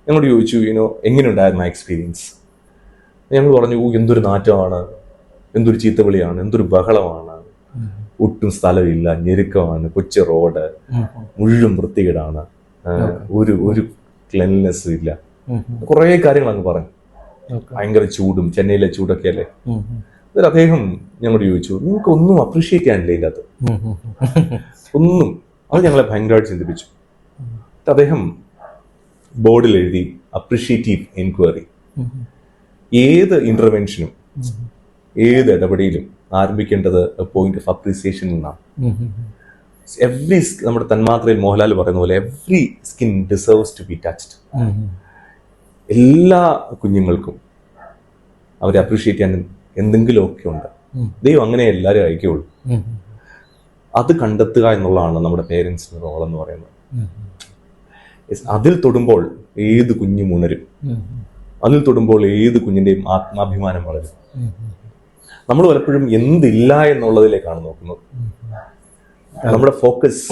ഞങ്ങളോട് ചോദിച്ചു, എങ്ങനെ ഉണ്ടായിരുന്നു ആ എക്സ്പീരിയൻസ്? ഞങ്ങൾ പറഞ്ഞു, എന്തൊരു നാറ്റമാണ്, എന്തൊരു ചീത്തവിളിയാണ്, എന്തൊരു ബഹളമാണ്, ഒട്ടും സ്ഥലമില്ല, ഞെരുക്കമാണ്, കൊച്ചു റോഡ്, മുഴുവൻ വൃത്തികേടാണ്, ഒരു ക്ലെൻലിനെസ്സും ഇല്ല, കുറേ കാര്യങ്ങൾ അങ്ങ് പറഞ്ഞു. ഭയങ്കര ചൂടും, ചെന്നൈയിലെ ചൂടൊക്കെ അല്ലേ. എന്നിട്ട് അദ്ദേഹം ഞങ്ങളോട് ചോദിച്ചു, നിങ്ങൾക്ക് ഒന്നും അപ്രീഷിയേറ്റ് ചെയ്യാനില്ല ഇതിനകത്ത് ഒന്നും. അത് ഞങ്ങളെ ഭയങ്കരമായിട്ട് ചിന്തിപ്പിച്ചു. അദ്ദേഹം ബോർഡിൽ എഴുതി അപ്രീഷിയേറ്റീവ് എൻക്വയറി. ഏത് ഇന്റർവെൻഷനും ഏത് ഇടപെടലും ആരംഭിക്കേണ്ടത് പോയിന്റ് ഓഫ് അപ്രീസിയേഷൻ നിന്നാണ്. നമ്മുടെ തന്മാത്രയിൽ മോഹൻലാൽ പറയുന്ന പോലെ every skin deserves to be touched. എല്ലാ കുഞ്ഞുങ്ങൾക്കും അവരെ അപ്രീഷിയേറ്റ് ചെയ്യാൻ എന്തെങ്കിലുമൊക്കെ ഉണ്ട്. ദൈവം അങ്ങനെ എല്ലാവരും അയക്കുള്ളൂ. അത് കണ്ടെത്തുക എന്നുള്ളതാണ് നമ്മുടെ പേരൻസിന്റെ റോൾ എന്ന് പറയുന്നത്. അതിൽ തൊടുമ്പോൾ ഏത് കുഞ്ഞും ഉണരും. അതിൽ തൊടുമ്പോൾ ഏത് കുഞ്ഞിന്റെയും ആത്മാഭിമാനം വളരും. നമ്മൾ പലപ്പോഴും എന്തില്ല എന്നുള്ളതിലേക്കാണ് നോക്കുന്നത്. നമ്മുടെ ഫോക്കസ്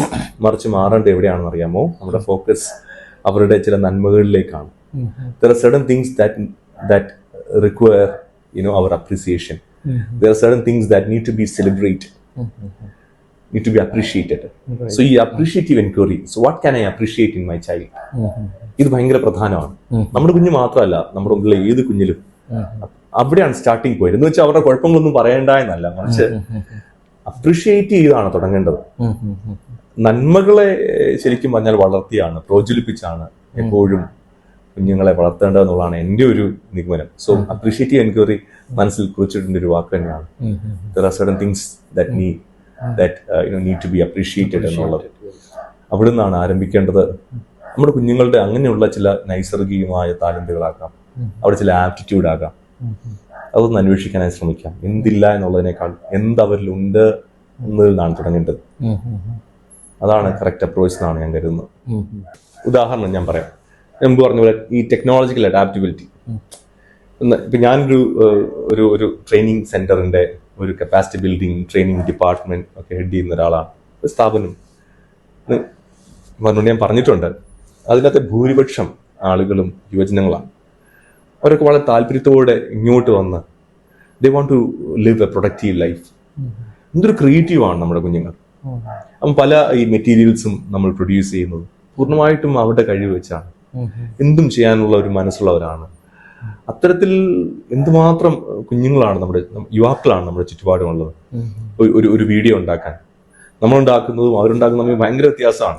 മറിച്ച് മാറേണ്ടത് എവിടെയാണെന്ന് അറിയാമോ? നമ്മുടെ ഫോക്കസ് അവരുടെ ചില നന്മകളിലേക്കാണ്. There are certain things that require our appreciation. There are certain things that need to be celebrated, need to be appreciated. Right. So you appreciative inquiry. So what can I appreciate in my child? ഇത് ഭയങ്കര പ്രധാനമാണ്. നമ്മുടെ കുഞ്ഞ് മാത്രമല്ല, നമ്മുടെ ഉള്ളിലെ ഏത് കുഞ്ഞിലും അവിടെയാണ് സ്റ്റാർട്ടിങ് പോയിന്റ്. എന്ന് വെച്ചാൽ അവരുടെ കുഴപ്പങ്ങളൊന്നും പറയണ്ട എന്നല്ല, മറിച്ച് അപ്രീഷിയേറ്റ് ചെയ്താണ് തുടങ്ങേണ്ടത്. നന്മകളെ ശരിക്കും പറഞ്ഞാൽ വളർത്തിയാണ്, പ്രോജ്വലിപ്പിച്ചാണ് എപ്പോഴും കുഞ്ഞുങ്ങളെ വളർത്തേണ്ടതെന്നുള്ളതാണ് എൻ്റെ ഒരു നിഗമനം. സോ അപ്രീഷിയേറ്റീവ് എൻക്വയറി മനസ്സിൽ കുറിച്ചിട്ടുണ്ട് ഒരു വാക്ക് തന്നെയാണ്. There are certain things that need to be appreciated എന്നുള്ളത്. അവിടെ നിന്നാണ് ആരംഭിക്കേണ്ടത്. നമ്മുടെ കുഞ്ഞുങ്ങളുടെ അങ്ങനെയുള്ള ചില നൈസർഗികമായ താലന്തുകളാകാം, അവിടെ ചില ആപ്റ്റിറ്റ്യൂഡ് ആകാം, അതൊന്ന് അന്വേഷിക്കാനായി ശ്രമിക്കാം. എന്തില്ല എന്നുള്ളതിനേക്കാൾ എന്തവരിലുണ്ട് എന്നതിൽ നിന്നാണ് തുടങ്ങേണ്ടത്. അതാണ് കറക്റ്റ് അപ്രോച്ച് എന്നാണ് ഞാൻ കരുതുന്നത്. ഉദാഹരണം ഞാൻ പറയാം. മുമ്പ് പറഞ്ഞ പോലെ ഈ ടെക്നോളജിക്കൽ അഡാപ്റ്റബിലിറ്റി. ഇപ്പം ഞാനൊരു ഒരു ട്രെയിനിങ് സെന്ററിന്റെ ഒരു കപ്പാസിറ്റി ബിൽഡിംഗ് ട്രെയിനിങ് ഡിപ്പാർട്ട്മെന്റ് ഒക്കെ ഹെഡ് ചെയ്യുന്ന ഒരാളാണ്. ഒരു സ്ഥാപനം ഞാൻ പറഞ്ഞിട്ടുണ്ട്, അതിനകത്തെ ഭൂരിപക്ഷം ആളുകളും യുവജനങ്ങളാണ്. അവരൊക്കെ വളരെ താല്പര്യത്തോടെ ഇങ്ങോട്ട് വന്ന് they want to live a productive life. എന്തൊരു ക്രിയേറ്റീവാണ് നമ്മുടെ കുഞ്ഞുങ്ങൾ. അപ്പം പല ഈ മെറ്റീരിയൽസും നമ്മൾ പ്രൊഡ്യൂസ് ചെയ്യുന്നത് പൂർണ്ണമായിട്ടും അവരുടെ കഴിവ് വെച്ചാണ്. എന്തും ചെയ്യാനുള്ള ഒരു മനസ്സുള്ളവരാണ്. അത്തരത്തിൽ എന്തുമാത്രം കുഞ്ഞുങ്ങളാണ്, നമ്മുടെ യുവാക്കളാണ് നമ്മുടെ ചുറ്റുപാടുമുള്ളത്. ഒരു വീഡിയോ ഉണ്ടാക്കാൻ നമ്മളുണ്ടാക്കുന്നതും അവരുണ്ടാക്കുന്നതും തമ്മിൽ ഭയങ്കര വ്യത്യാസമാണ്.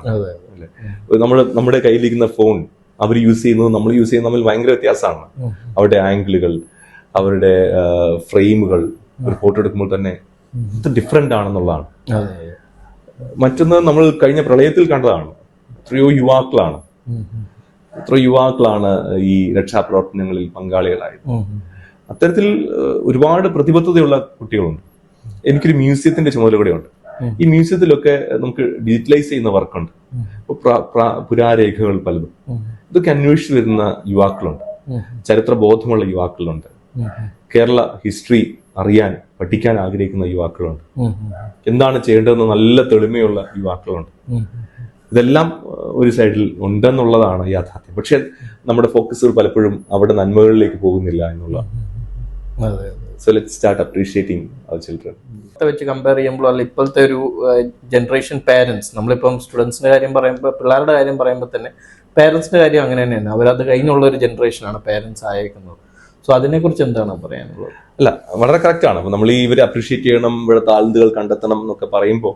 നമ്മുടെ കയ്യിലിരിക്കുന്ന ഫോൺ അവർ യൂസ് ചെയ്യുന്നതും നമ്മൾ യൂസ് ചെയ്യുന്ന തമ്മിൽ ഭയങ്കര വ്യത്യാസമാണ്. അവരുടെ ആംഗിളുകൾ, അവരുടെ ഫ്രെയിമുകൾ ഒരു ഫോട്ടോ എടുക്കുമ്പോൾ തന്നെ ഡിഫറെന്റ് ആണെന്നുള്ളതാണ്. മറ്റൊന്ന് നമ്മൾ കഴിഞ്ഞ പ്രളയത്തിൽ കണ്ടതാണ്. എത്രയോ യുവാക്കളാണ് ഈ രക്ഷാപ്രവർത്തനങ്ങളിൽ പങ്കാളികളായത്. അത്തരത്തിൽ ഒരുപാട് പ്രതിബദ്ധതയുള്ള കുട്ടികളുണ്ട്. എനിക്കൊരു മ്യൂസിയത്തിന്റെ ചുമതല കൂടെയുണ്ട്. ഈ മ്യൂസിയത്തിലൊക്കെ നമുക്ക് ഡിജിറ്റലൈസ് ചെയ്യുന്ന വർക്കുണ്ട്. പുരാരേഖകൾ പലതും ഇതൊക്കെ അന്വേഷിച്ച് വരുന്ന യുവാക്കളുണ്ട്. ചരിത്ര ബോധമുള്ള യുവാക്കളുണ്ട്. കേരള ഹിസ്റ്ററി അറിയാൻ പഠിക്കാൻ ആഗ്രഹിക്കുന്ന യുവാക്കളുണ്ട്. എന്താണ് ചെയ്യേണ്ടതെന്ന് നല്ല തെളിമയുള്ള യുവാക്കളുണ്ട്. ഇതെല്ലാം ഒരു സൈഡിൽ ഉണ്ടെന്നുള്ളതാണ് യാഥാർത്ഥ്യം. പക്ഷെ നമ്മുടെ ഫോക്കസുകൾ പലപ്പോഴും അവിടെ നന്മകളിലേക്ക് പോകുന്നില്ല എന്നുള്ളതാണ്. So let's start appreciating our children. വെച്ച് കമ്പയർ ചെയ്യുമ്പോൾ അല്ല ഇപ്പോഴത്തെ ഒരു ജനറേഷൻ പാരന്റ്സ്, നമ്മളിപ്പം സ്റ്റുഡൻസിന്റെ കാര്യം പറയുമ്പോൾ, പിള്ളേരുടെ കാര്യം പറയുമ്പോൾ തന്നെ പേരൻസിന്റെ കാര്യം അങ്ങനെ തന്നെയാണ്. അവരത് കഴിഞ്ഞുള്ള ഒരു ജനറേഷനാണ് പേരൻസ് ആയേക്കുന്നത്. സോ അതിനെക്കുറിച്ച് എന്താണ് പറയാനുള്ളത്? അല്ല, വളരെ കറക്റ്റാണ്. അപ്പോൾ നമ്മൾ ഈ ഇവരെ അപ്രീഷിയേറ്റ് ചെയ്യണം, ഇവിടെ താഴ്ന്നുകൾ കണ്ടെത്തണം എന്നൊക്കെ പറയുമ്പോൾ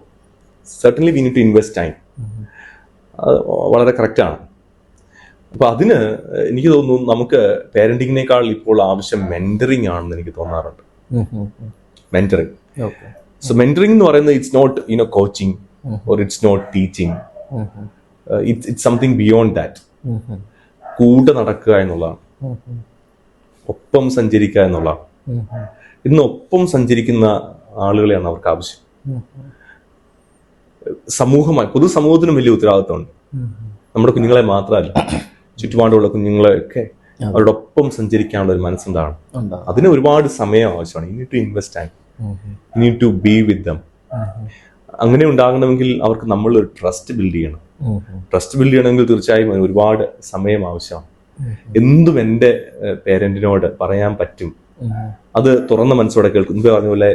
certainly we need to invest time. അത് വളരെ കറക്റ്റാണ്. അപ്പോൾ അതിന് എനിക്ക് തോന്നുന്നു നമുക്ക് പേരന്റിങ്ങിനേക്കാൾ ഇപ്പോൾ ആവശ്യം മെന്ററിങ് ആണെന്ന് എനിക്ക് തോന്നാറുണ്ട്. മെന്ററിങ്. സോ മെന്ററിങ് എന്ന് പറയുന്നത് it's not coaching or it's not teaching. It's something beyond that. കൂടെ നടക്കുക എന്നുള്ളതാണ്, ഒപ്പം സഞ്ചരിക്കുക എന്നുള്ളതാണ്. ഇന്ന് ഒപ്പം സഞ്ചരിക്കുന്ന ആളുകളെയാണ് അവർക്ക് ആവശ്യം. സമൂഹമായി പൊതുസമൂഹത്തിനും വലിയ ഉത്തരവാദിത്തമുണ്ട്. നമ്മുടെ കുഞ്ഞുങ്ങളെ മാത്രമല്ല, ചുറ്റുപാടുള്ള കുഞ്ഞുങ്ങളെയൊക്കെ അവരുടെ ഒപ്പം സഞ്ചരിക്കാനുള്ള ഒരു മനസ്സുണ്ടാണ്. അതിന് ഒരുപാട് സമയം ആവശ്യമാണ്. You need to invest time, you need to be with them. അങ്ങനെ ഉണ്ടാകണമെങ്കിൽ അവർക്ക് നമ്മൾ ഒരു ട്രസ്റ്റ് ബിൽഡ് ചെയ്യണം. ട്രസ്റ്റ് ബിൽഡ് ചെയ്യണമെങ്കിൽ തീർച്ചയായും അതിന് ഒരുപാട് സമയം ആവശ്യമാണ്. എന്തും എൻ്റെ പേരന്റിനോട് പറയാൻ പറ്റും, അത് തുറന്ന മനസ്സോടെ കേൾക്കും. മുമ്പേ പറഞ്ഞ പോലെ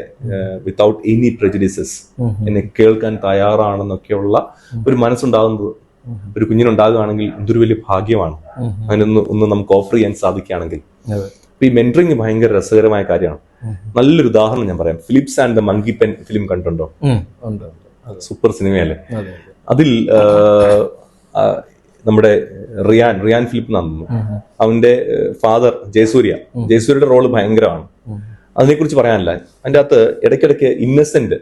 വിത്തൗട്ട് എനി പ്രെജുഡിസസ് എന്നെ കേൾക്കാൻ തയ്യാറാണെന്നൊക്കെയുള്ള ഒരു മനസ്സുണ്ടാകുന്നത് ഒരു കുഞ്ഞിനുണ്ടാകുകയാണെങ്കിൽ എന്തൊരു വലിയ ഭാഗ്യമാണ്. അതിനൊന്ന് നമുക്ക് ഓഫർ ചെയ്യാൻ സാധിക്കുകയാണെങ്കിൽ. അപ്പൊ ഈ മെന്ററിങ് ഭയങ്കര രസകരമായ കാര്യമാണ്. നല്ലൊരു ഉദാഹരണം ഞാൻ പറയാം. Philips and the monkey pen film കണ്ടുണ്ടോ? സൂപ്പർ സിനിമയല്ലേ. അതിൽ നമ്മുടെ റിയാൻ ഫിലിപ്പ് എന്നാണ് അവന്റെ ഫാദർ ജയസൂര്യയുടെ റോള് ഭയങ്കരമാണ്. അതിനെക്കുറിച്ച് പറയാനല്ല, അതിൻ്റെ അകത്ത് ഇടയ്ക്കിടയ്ക്ക് ഇന്നസെന്റ്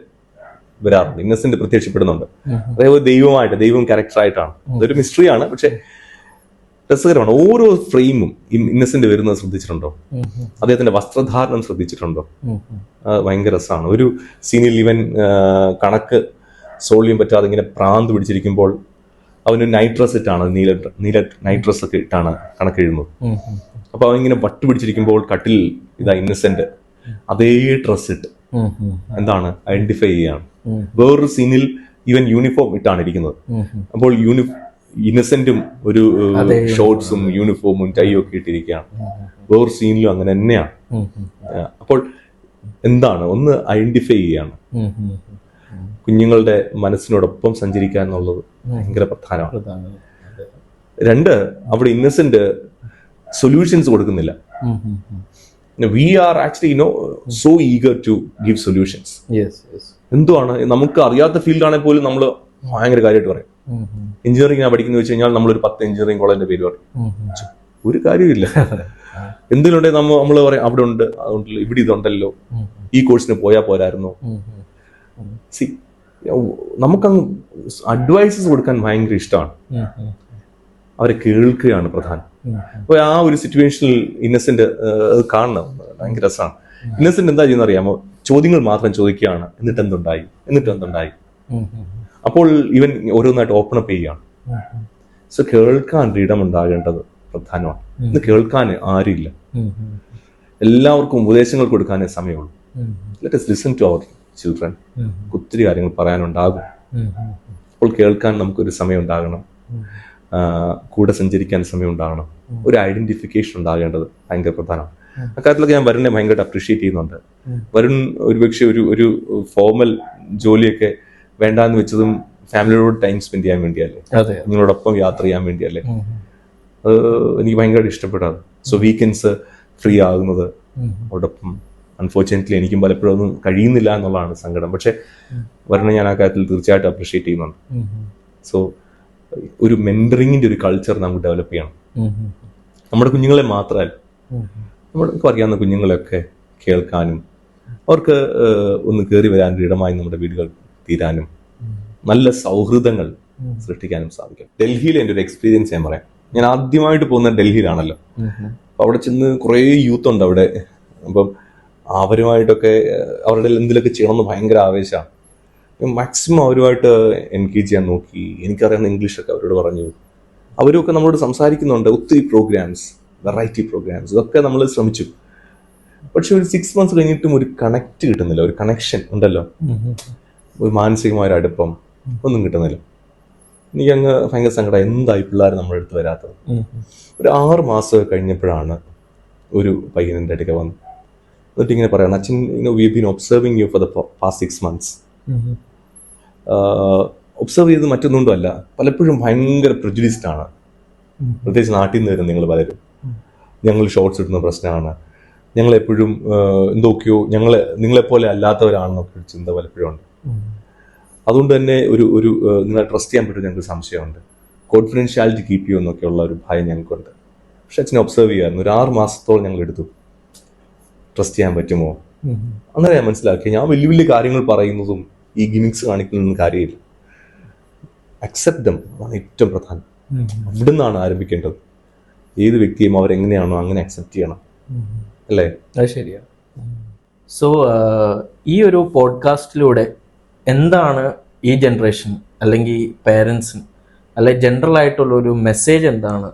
വരാറുണ്ട്, ഇന്നസെന്റ് പ്രത്യക്ഷപ്പെടുന്നുണ്ട്. അതേപോലെ ദൈവം ക്യാരക്ടറായിട്ടാണ്. അതൊരു മിസ്റ്ററിയാണ്, പക്ഷെ രസകരമാണ്. ഓരോ ഫ്രെയിമും ഇന്നസെന്റ് വരുന്നത് ശ്രദ്ധിച്ചിട്ടുണ്ടോ? അദ്ദേഹത്തിന്റെ വസ്ത്രധാരണം ശ്രദ്ധിച്ചിട്ടുണ്ടോ? ഭയങ്കര രസമാണ്. ഒരു സീനിൽ ഇവൻ കണക്ക് സോൾവ് ചെയ്യാൻ പറ്റാതെ ഇങ്ങനെ പ്രാന്ത് പിടിച്ചിരിക്കുമ്പോൾ അവന് നൈറ്റ് ഡ്രസ് ഇട്ടാണ്, നീല നൈറ്റ് ഡ്രസ് ഒക്കെ ഇട്ടാണ് കണക്ക് എഴുതുന്നത്. അപ്പൊ അവൻ ഇങ്ങനെ വട്ട് പിടിച്ചിരിക്കുമ്പോൾ കട്ടിൽ ഇതാ ഇന്നസെന്റ് അതേ ഡ്രസ് ഇട്ട് എന്താണ് ഐഡന്റിഫൈ ചെയ്യാണ്. വേറൊരു സീനിൽ ഇവൻ യൂണിഫോം ഇട്ടാണ് ഇരിക്കുന്നത്. അപ്പോൾ ഇന്നസെന്റും ഒരു ഷോർട്സും യൂണിഫോമും ടൈയും ഒക്കെ ഇട്ടിരിക്കുകയാണ്. വേറൊരു സീനിലും അങ്ങനെ തന്നെയാണ്. അപ്പോൾ എന്താണ്, ഒന്ന് ഐഡന്റിഫൈ ചെയ്യാണ്. കുഞ്ഞുങ്ങളുടെ മനസ്സിനോടൊപ്പം സഞ്ചരിക്കുക എന്നുള്ളത് ഭയങ്കര പ്രധാനമാണ്. രണ്ട്, അവിടെ ഇന്നസെന്റ് സൊല്യൂഷൻസ് കൊടുക്കുന്നില്ല. We are actually so eager to give solutions. എന്തുവാണ് നമുക്ക് അറിയാത്ത ഫീൽഡാണെങ്കിൽ പോലും നമ്മൾ ഭയങ്കര കാര്യമായിട്ട് പറയും. എഞ്ചിനീയറിംഗ് പഠിക്കുന്ന വെച്ച് കഴിഞ്ഞാൽ നമ്മളൊരു 10 എഞ്ചിനീയറിംഗ് കോളേജിന്റെ പേര് പറയും. ഒരു കാര്യമില്ല. എന്തെങ്കിലും ഉണ്ടെങ്കിൽ നമ്മൾ പറയും അവിടെ ഉണ്ട്, അതുകൊണ്ടല്ലോ, ഇവിടെ ഇതുണ്ടല്ലോ, ഈ കോഴ്സിന് പോയാൽ പോരായിരുന്നോ. നമുക്കങ്ങ് അഡ്വൈസസ് കൊടുക്കാൻ ഭയങ്കര ഇഷ്ടമാണ്. അവരെ കേൾക്കുകയാണ് പ്രധാനം. അപ്പൊ ആ ഒരു സിറ്റുവേഷനിൽ ഇന്നസെന്റ് കാണണം, ഭയങ്കര രസമാണ്. ഇന്നസെന്റ് എന്താ ചെയ്യുന്ന അറിയാമോ? ചോദ്യങ്ങൾ മാത്രം ചോദിക്കുകയാണ്. എന്നിട്ട് എന്തുണ്ടായി. അപ്പോൾ ഇവൻ ഓരോന്നായിട്ട് ഓപ്പൺ അപ്പ് ചെയ്യുകയാണ്. സോ കേൾക്കാൻ ഇടം ഉണ്ടാകേണ്ടത് പ്രധാനമാണ്. ഇന്ന് കേൾക്കാൻ ആരുമില്ല. എല്ലാവർക്കും ഉപദേശങ്ങൾ കൊടുക്കാനേ സമയമുള്ളൂ. Let us listen to our children. ഒത്തിരി കാര്യങ്ങൾ പറയാനുണ്ടാകും. അപ്പോൾ കേൾക്കാൻ നമുക്കൊരു സമയം ഉണ്ടാകണം, കൂടെ സഞ്ചരിക്കാൻ സമയം ഉണ്ടാകണം, ഒരു ഐഡന്റിഫിക്കേഷൻ ഉണ്ടാകേണ്ടത് ഭയങ്കര പ്രധാനമാണ്. അക്കാര്യത്തിലൊക്കെ ഞാൻ വരുണിനെ ഭയങ്കരമായിട്ട് അപ്രീഷിയേറ്റ് ചെയ്യുന്നുണ്ട്. വരുൺ ഒരുപക്ഷെ ഒരു ഫോർമൽ ജോലിയൊക്കെ വേണ്ടാന്ന് വെച്ചതും ഫാമിലിയോട് ടൈം സ്പെൻഡ് ചെയ്യാൻ വേണ്ടിയല്ലേ, നിങ്ങളോടൊപ്പം യാത്ര ചെയ്യാൻ വേണ്ടിയല്ലേ. അത് എനിക്ക് ഭയങ്കരമായിട്ട് ഇഷ്ടപ്പെടാറ്. സോ വീക്കെൻഡ്സ് ഫ്രീ ആകുന്നത് അവരോടൊപ്പം. അൺഫോർച്ചുനേറ്റ്ലി എനിക്കും പലപ്പോഴും ഒന്നും കഴിയുന്നില്ല എന്നുള്ളതാണ് സങ്കടം. പക്ഷെ വരുണെ ഞാൻ ആ കാര്യത്തിൽ തീർച്ചയായിട്ടും അപ്രീഷിയേറ്റ് ചെയ്യുന്നുണ്ട്. സോ ഒരു മെന്ററിങ്ങിന്റെ ഒരു കൾച്ചർ നമുക്ക് ഡെവലപ്പ് ചെയ്യണം. നമ്മുടെ കുഞ്ഞുങ്ങളെ മാത്രമല്ല, നമ്മൾക്ക് അറിയാവുന്ന കുഞ്ഞുങ്ങളെയൊക്കെ കേൾക്കാനും അവർക്ക് ഒന്ന് കയറി വരാനൊരു ഇടമായി നമ്മുടെ വീടുകൾ തീരാനും നല്ല സൗഹൃദങ്ങൾ സൃഷ്ടിക്കാനും സാധിക്കും. ഡൽഹിയിലെ എൻ്റെ ഒരു എക്സ്പീരിയൻസ് ഞാൻ പറയാം. ഞാൻ ആദ്യമായിട്ട് പോകുന്ന ഡൽഹിയിലാണല്ലോ. അപ്പൊ അവിടെ ചെന്ന് കുറേ യൂത്ത് ഉണ്ട് അവിടെ. അപ്പം അവരുമായിട്ടൊക്കെ അവരുടെ എന്തിലൊക്കെ ചെയ്യണമെന്ന് ഭയങ്കര ആവേശമാണ്. മാക്സിമം അവരുമായിട്ട് എൻഗേജ് ചെയ്യാൻ നോക്കി. എനിക്കറിയാവുന്ന ഇംഗ്ലീഷൊക്കെ അവരോട് പറഞ്ഞു. അവരൊക്കെ നമ്മളോട് സംസാരിക്കുന്നുണ്ട്. ഒത്തിരി പ്രോഗ്രാംസ്, വെറൈറ്റി പ്രോഗ്രാംസ്, ഇതൊക്കെ നമ്മൾ ശ്രമിച്ചു. പക്ഷെ ഒരു 6 months കഴിഞ്ഞിട്ടും ഒരു കണക്ട് കിട്ടുന്നില്ല. ഒരു കണക്ഷൻ ഉണ്ടല്ലോ, ഒരു മാനസികമായ ഒരു അടുപ്പം ഒന്നും കിട്ടുന്നില്ല. എനിക്കങ്ങ് ഭയങ്കര സങ്കടം. എന്തായി പിള്ളേർ നമ്മുടെ അടുത്ത് വരാത്തത്. ഒരു 6 മാസം കഴിഞ്ഞപ്പോഴാണ് ഒരു പയ്യനെൻ്റെ അടുക്ക വന്നു. എന്നിട്ട് ഇങ്ങനെ പറയണം, അച്ഛൻ we have been observing U for the past 6 months. Observe ചെയ്ത് മറ്റൊന്നുകൊണ്ടുമല്ല, പലപ്പോഴും ഭയങ്കര പ്രെജുഡിസ്ഡ് ആണ്. പ്രത്യേകിച്ച് നാട്ടിൽ നിന്ന് വരുന്ന നിങ്ങൾ പലരും. ഞങ്ങൾ ഷോർട്സ് ഇടുന്ന പ്രശ്നമാണ്, ഞങ്ങളെപ്പോഴും എന്തൊക്കെയോ നിങ്ങളെപ്പോലെ അല്ലാത്തവരാണെന്നൊക്കെ ഒരു ചിന്ത പലപ്പോഴും ഉണ്ട്. അതുകൊണ്ട് തന്നെ ഒരു നിങ്ങളെ ട്രസ്റ്റ് ചെയ്യാൻ പറ്റും ഞങ്ങൾക്ക് സംശയമുണ്ട്. കോൺഫിഡൻഷ്യാലിറ്റി കീപ്പ് ചെയ്യുമെന്നൊക്കെയുള്ള ഒരു ഭയം ഞങ്ങൾക്കുണ്ട്. പക്ഷെ അച്ഛനെ ഒബ്സർവ് ചെയ്യായിരുന്നു. ഒരു 6 മാസത്തോളം ഞങ്ങൾ എടുത്തു. ട്രസ്റ്റ് ചെയ്യാൻ പറ്റുമോ? അങ്ങനെ ഞാൻ മനസ്സിലാക്കി. ഞാൻ വലിയ വലിയ കാര്യങ്ങൾ പറയുന്നതും ഈ ഗിമിക്സ് കാണിക്കുന്നതൊന്നും കാര്യമില്ല. അക്സെപ്റ്റ് ദം അതാണ് ഏറ്റവും പ്രധാനം. അവിടെ നിന്നാണ് ആരംഭിക്കേണ്ടത്. ഏത് വ്യക്തിയും അവരെങ്ങനെയാണോ അങ്ങനെ അക്സെപ്റ്റ് ചെയ്യണം, അല്ലേ? അത് ശരിയാണ്. സോ ഈ ഒരു പോഡ്കാസ്റ്റിലൂടെ എന്താണ് ഈ ജനറേഷൻ അല്ലെങ്കിൽ പേരൻസിന് അല്ലെങ്കിൽ ജനറൽ ആയിട്ടുള്ള ഒരു മെസ്സേജ് എന്താണ്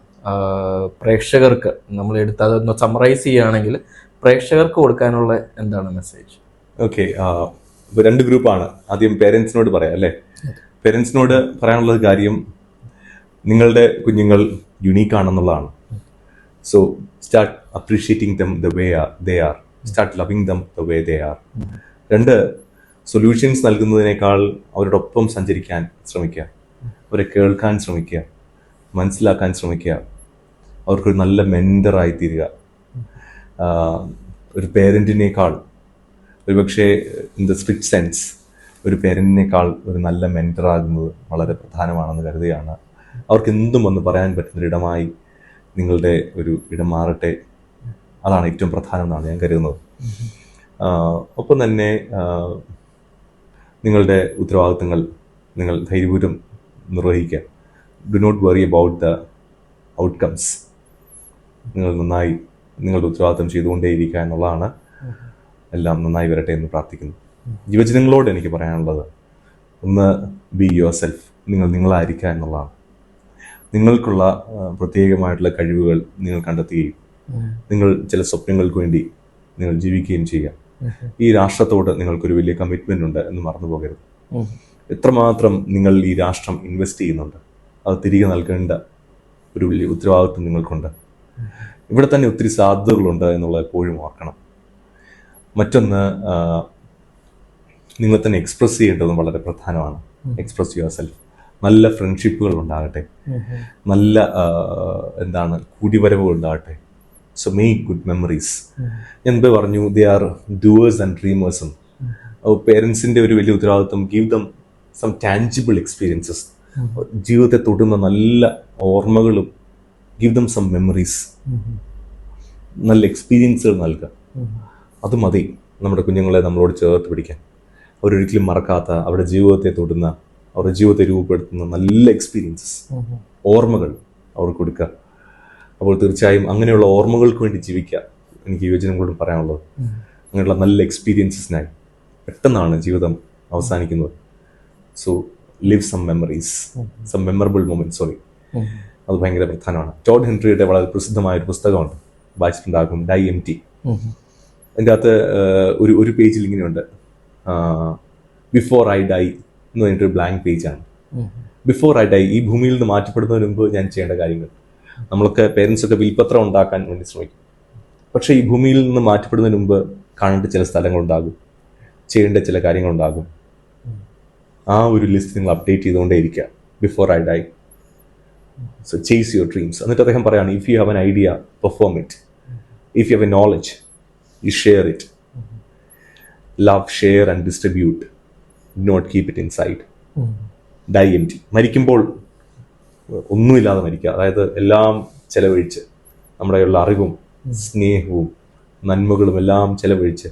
പ്രേക്ഷകർക്ക് നമ്മൾ എടുത്ത് അതൊന്ന് സമ്മറൈസ് ചെയ്യുകയാണെങ്കിൽ പ്രേക്ഷകർക്ക് കൊടുക്കാനുള്ള എന്താണ് മെസ്സേജ്? ഓക്കെ, ഇപ്പോൾ 2 ഗ്രൂപ്പാണ്. ആദ്യം പേരൻസിനോട് പറയാം, അല്ലേ? പേരൻസിനോട് പറയാനുള്ള കാര്യം, നിങ്ങളുടെ കുഞ്ഞുങ്ങൾ യുണീക്ക് ആണെന്നുള്ളതാണ്. So start appreciating them the way they are, start loving them the way they are. 2, solutions നൽകുന്നതിനേക്കാൾ അവരോടൊപ്പം സഞ്ചരിക്കാൻ ശ്രമിക്കുക, അവരെ കേൾക്കാൻ ശ്രമിക്കുക, മനസ്സിലാക്കാൻ ശ്രമിക്കുക, അവർക്കൊരു നല്ല മെൻറ്ററായി തീരുക. ഒരു പേരൻറ്റിനേക്കാൾ ഒരുപക്ഷെ ഇൻ ദ സ്ട്രിക്റ്റ് സെൻസ് ഒരു പേരൻറ്റിനേക്കാൾ ഒരു നല്ല മെൻറ്ററാകുന്നത് വളരെ പ്രധാനമാണെന്ന് കരുതുകയാണ്. അവർക്ക് എന്തും വന്ന് പറയാൻ പറ്റുന്നൊരിടമായി നിങ്ങളുടെ ഒരു ഇടം മാറട്ടെ. അതാണ് ഏറ്റവും പ്രധാനം എന്നാണ് ഞാൻ കരുതുന്നത്. ഒപ്പം തന്നെ നിങ്ങളുടെ ഉത്തരവാദിത്തങ്ങൾ നിങ്ങൾ ധൈര്യപൂർവ്വം നിർവഹിക്കുക. Do not worry about the outcomes. നിങ്ങൾ നന്നായി നിങ്ങളുടെ ഉത്തരവാദിത്തം ചെയ്തുകൊണ്ടേയിരിക്കുക എന്നുള്ളതാണ്. എല്ലാം നന്നായി വരട്ടെ എന്ന് പ്രാർത്ഥിക്കുന്നു. യുവജനങ്ങളോട് എനിക്ക് പറയാനുള്ളത്, ഒന്ന് ബി യുവർ സെൽഫ്. നിങ്ങൾ നിങ്ങളായിരിക്കുക എന്നുള്ളതാണ്. നിങ്ങൾക്കുള്ള പ്രത്യേകമായിട്ടുള്ള കഴിവുകൾ നിങ്ങൾ കണ്ടെത്തുകയും നിങ്ങൾ ചില സ്വപ്നങ്ങൾക്ക് വേണ്ടി നിങ്ങൾ ജീവിക്കുകയും ചെയ്യുക. ഈ രാഷ്ട്രത്തോട് നിങ്ങൾക്കൊരു വലിയ കമ്മിറ്റ്മെൻ്റ് ഉണ്ട് എന്ന് മറന്നു പോകരുത്. എത്രമാത്രം നിങ്ങൾ ഈ രാഷ്ട്രം ഇൻവെസ്റ്റ് ചെയ്യുന്നുണ്ട്, അത് തിരികെ നൽകേണ്ട ഒരു വലിയ ഉത്തരവാദിത്വം നിങ്ങൾക്കുണ്ട്. ഇവിടെ തന്നെ ഒത്തിരി സാധ്യതകളുണ്ട് എന്നുള്ളത് എപ്പോഴും ഓർക്കണം. മറ്റൊന്ന്, നിങ്ങളെ തന്നെ എക്സ്പ്രസ് ചെയ്യേണ്ടതും വളരെ പ്രധാനമാണ്. Express yourself. നല്ല ഫ്രണ്ട്ഷിപ്പുകൾ ഉണ്ടാകട്ടെ, നല്ല കൂടിവരവുകൾ ഉണ്ടാകട്ടെ. So make good memories. ഞാൻ മുമ്പേ പറഞ്ഞു, ദേ ആർ ഡൂവേഴ്സ് ആൻഡ് ഡ്രീമേഴ്സും. പേരൻസിൻ്റെ ഒരു വലിയ ഉത്തരവാദിത്വം, give them some tangible experiences. ജീവിതത്തെ തൊടുന്ന നല്ല ഓർമ്മകളും, ഗീവ് ദം സം മെമ്മറീസ്. നല്ല എക്സ്പീരിയൻസുകൾ നൽകുക. അത് മതി നമ്മുടെ കുഞ്ഞുങ്ങളെ നമ്മളോട് ചേർത്ത് പിടിക്കാൻ. അവരൊരിക്കലും മറക്കാത്ത, അവരുടെ ജീവിതത്തെ തൊടുന്ന, അവരുടെ ജീവിതത്തെ രൂപപ്പെടുത്തുന്ന നല്ല എക്സ്പീരിയൻസസ്, ഓർമ്മകൾ അവർക്ക് കൊടുക്കുക. അപ്പോൾ തീർച്ചയായും അങ്ങനെയുള്ള ഓർമ്മകൾക്ക് വേണ്ടി ജീവിക്കുക. എനിക്ക് യുവജനങ്ങളോടും പറയാനുള്ളത്, അങ്ങനെയുള്ള നല്ല എക്സ്പീരിയൻസസിനായി. പെട്ടെന്നാണ് ജീവിതം അവസാനിക്കുന്നത്. So live some memories, some memorable moments. അത് ഭയങ്കര പ്രധാനമാണ്. ടോഡ് ഹെൻറിയുടെ വളരെ പ്രസിദ്ധമായൊരു പുസ്തകമുണ്ട്, വായിച്ചിട്ടുണ്ടാകും, ഡൈ എം ടി. അതിൻ്റെ അകത്ത് ഒരു പേജിൽ ഇങ്ങനെയുണ്ട്, ബിഫോർ ഐ ഡൈ എന്ന് പറഞ്ഞിട്ടൊരു ബ്ലാങ്ക് പേജാണ്. ബിഫോർ ഐ ഡൈ, ഈ ഭൂമിയിൽ നിന്ന് മാറ്റപ്പെടുന്നതിന് മുമ്പ് ഞാൻ ചെയ്യേണ്ട കാര്യങ്ങൾ. നമ്മളൊക്കെ പേരൻസൊക്കെ വിൽപ്പത്രം ഉണ്ടാക്കാൻ വേണ്ടി ശ്രമിക്കും. പക്ഷേ ഈ ഭൂമിയിൽ നിന്ന് മാറ്റപ്പെടുന്നതിന് മുമ്പ് കാണേണ്ട ചില സ്ഥലങ്ങളുണ്ടാകും, ചെയ്യേണ്ട ചില കാര്യങ്ങളുണ്ടാകും. ആ ഒരു ലിസ്റ്റ് നിങ്ങൾ അപ്ഡേറ്റ് ചെയ്തുകൊണ്ടേ ഇരിക്കുക. Before I die, so chase your dreams. എന്നിട്ട് അദ്ദേഹം പറയാണ്, if you have an idea, perform it. If you have a knowledge, you share it. Love, share and distribute. Not keep it inside. Die empty. മരിക്കുമ്പോൾ ഒന്നുമില്ലാതെ മരിക്കുക. അതായത് എല്ലാം ചെലവഴിച്ച്, നമ്മുടെ ഉള്ള അറിവും സ്നേഹവും നന്മകളും എല്ലാം ചെലവഴിച്ച്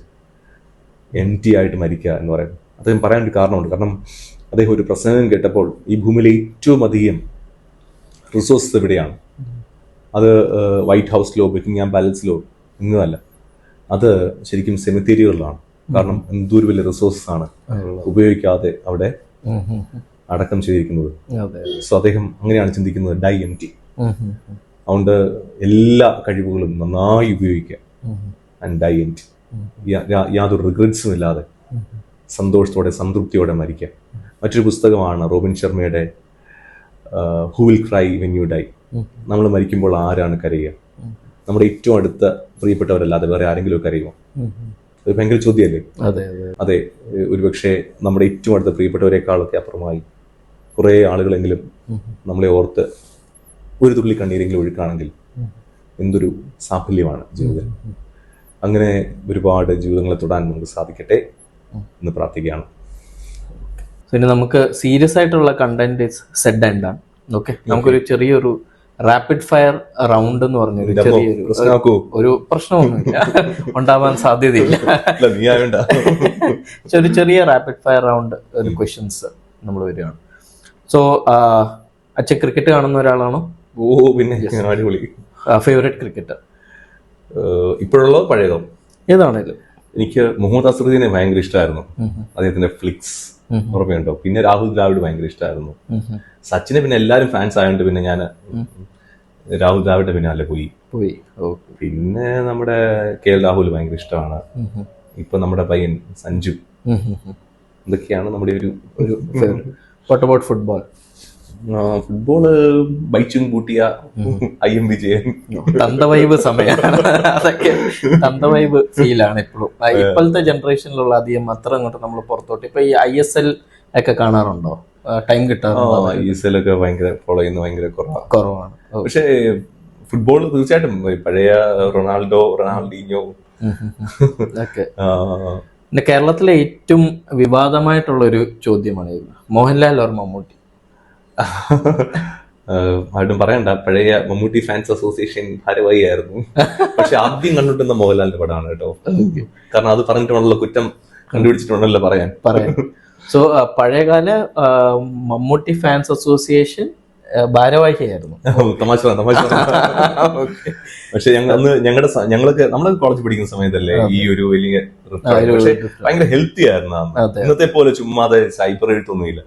എം ടി ആയിട്ട് മരിക്കുക എന്ന് പറയുന്നത്. അദ്ദേഹം പറയാനൊരു കാരണമുണ്ട്. കാരണം അദ്ദേഹം ഒരു പ്രസംഗം കേട്ടപ്പോൾ, ഈ ഭൂമിയിലെ ഏറ്റവും അധികം റിസോഴ്സസ് എവിടെയാണ്? അത് വൈറ്റ് ഹൗസിലോ ബക്കിംഗ്ഹാം പാലസിലോ ഒന്നുമല്ല, അത് ശരിക്കും സെമിത്തേരികളിലാണ്. കാരണം എന്തൊരു വലിയ റിസോഴ്സസ് ആണ് ഉപയോഗിക്കാതെ അവിടെ അടക്കം ചെയ്തിരിക്കുന്നത്. സോ അദ്ദേഹം അങ്ങനെയാണ് ചിന്തിക്കുന്നത്, ഡൈ എം ടി. അതുകൊണ്ട് എല്ലാ കഴിവുകളും നന്നായി ഉപയോഗിക്കുക ആൻഡ് ഡൈ എം ടി. യാതൊരു റിഗ്രറ്റ്സും ഇല്ലാതെ സന്തോഷത്തോടെ സംതൃപ്തിയോടെ മരിക്കുക. മറ്റൊരു പുസ്തകമാണ് റോബിൻ ശർമ്മയുടെ who will cry when you dye. നമ്മൾ മരിക്കുമ്പോൾ ആരാണ് കരയുക? നമ്മുടെ ഏറ്റവും അടുത്ത പ്രിയപ്പെട്ടവരല്ലാതെ വേറെ ആരെങ്കിലും കരയുമോ? അത് ഭയങ്കര ചോദ്യമല്ലേ? അതെ, ഒരുപക്ഷെ നമ്മുടെ ഏറ്റവും അടുത്ത പ്രിയപ്പെട്ടവരെക്കാളൊക്കെ അപ്പുറമായി കുറേ ആളുകളെങ്കിലും നമ്മളെ ഓർത്ത് ഒരു തുള്ളി കണ്ണീരെങ്കിലും ഒഴുക്കുകയാണെങ്കിൽ എന്തൊരു സാഫല്യമാണ് ജീവിതത്തിൽ. അങ്ങനെ ഒരുപാട് ജീവിതങ്ങളെ തൊടാൻ നമുക്ക് സാധിക്കട്ടെ എന്ന് പ്രാർത്ഥിക്കുകയാണ്. പിന്നെ നമുക്ക് സീരിയസ് ആയിട്ടുള്ള content said and done. Okay, നമുക്കൊരു ചെറിയൊരു റാപ്പിഡ് ഫയർ റൗണ്ട് എന്ന് പറഞ്ഞൊരു ചെറിയൊരു ഒരു പ്രശ്നമൊന്നുമില്ല, ഉണ്ടാവാൻ സാധ്യതയില്ല. ഒരു ചെറിയ റാപ്പിഡ് ഫയർ റൗണ്ട് ഒരു ക്വസ്റ്റ്യൻസ് നമ്മൾ വരികയാണ്. സോ അച്ഛൻ ക്രിക്കറ്റ് കാണുന്ന ഒരാളാണോ? ഓ പിന്നെ അടിപൊളി. ഫേവറേറ്റ് ക്രിക്കറ്റർ ഇപ്പോഴുള്ളോ പഴയതോ? ഏതാണേലും. എനിക്ക് മുഹമ്മദ് അസറുദ്ദീനെ ഭയങ്കര ഇഷ്ടമായിരുന്നു, അദ്ദേഹത്തിന്റെ ഫ്ലിക്സ് ഓർമ്മയുണ്ടോ? പിന്നെ രാഹുൽ ദ്രാവിഡ് ഭയങ്കര ഇഷ്ടമായിരുന്നു. സച്ചിനെ പിന്നെ എല്ലാരും ഫാൻസ് ആയതുകൊണ്ട് പിന്നെ ഞാൻ രാഹുൽ ദ്രാവിഡിന്റെ പിന്നാലെ പോയി. പിന്നെ നമ്മുടെ KL രാഹുൽ ഭയങ്കര ഇഷ്ടമാണ്. ഇപ്പൊ നമ്മുടെ പയ്യൻ സഞ്ജു. ഇതൊക്കെയാണ് നമ്മുടെ ഒരു ഫുട്ബോൾ. ഫുട്ബോള് ബൈച്ചും കൂട്ടിയ IM വിജയൻ. തന്തവൈബ് സമയമാണ് അതൊക്കെ. തന്തവൈബ് ഫീലാണ് ഇപ്പോഴും. ഇപ്പോഴത്തെ ജനറേഷനിലുള്ള അധികം അത്ര അങ്ങോട്ട് നമ്മൾ പുറത്തോട്ട് ഇപ്പൊ ഈ ISL ഒക്കെ കാണാറുണ്ടോ? ടൈം കിട്ടാറുണ്ടോ? ISL ഒക്കെ ഭയങ്കര ഫോളോ ചെയ്യുന്ന ഭയങ്കര കുറവാണ്. പക്ഷേ ഫുട്ബോൾ തീർച്ചയായിട്ടും പഴയ റൊണാൾഡീഞ്ഞോ ഒക്കെ. പിന്നെ കേരളത്തിലെ ഏറ്റവും വിവാദമായിട്ടുള്ള ഒരു ചോദ്യമാണ് മോഹൻലാൽ ഓർ മമ്മൂട്ടി. ആയിട്ടും പറയണ്ട, പഴയ മമ്മൂട്ടി ഫാൻസ് അസോസിയേഷൻ ഭാരവാഹി ആയിരുന്നു. പക്ഷെ ആദ്യം കണ്ടിട്ടുന്ന മോഹൻലാലിന്റെ പടമാണ് കേട്ടോ. കാരണം അത് പറഞ്ഞിട്ടുണ്ടല്ലോ, കുറ്റം കണ്ടുപിടിച്ചിട്ടുണ്ടല്ലോ പറയാൻ. സോ പഴയകാല മമ്മൂട്ടി ഫാൻസ് അസോസിയേഷൻ ഭാരവാഹിയായിരുന്നു. തമാശ. പക്ഷെ ഞങ്ങളൊക്കെ നമ്മളൊക്കെ കോളേജ് പഠിക്കുന്ന സമയത്തല്ലേ ഈ ഒരു വലിയ ഭയങ്കര ഹെൽത്തി ആയിരുന്നു. ഇന്നത്തെ പോലെ ചുമ്മാതെ സൈബർ എഴുത്തൊന്നുമില്ല.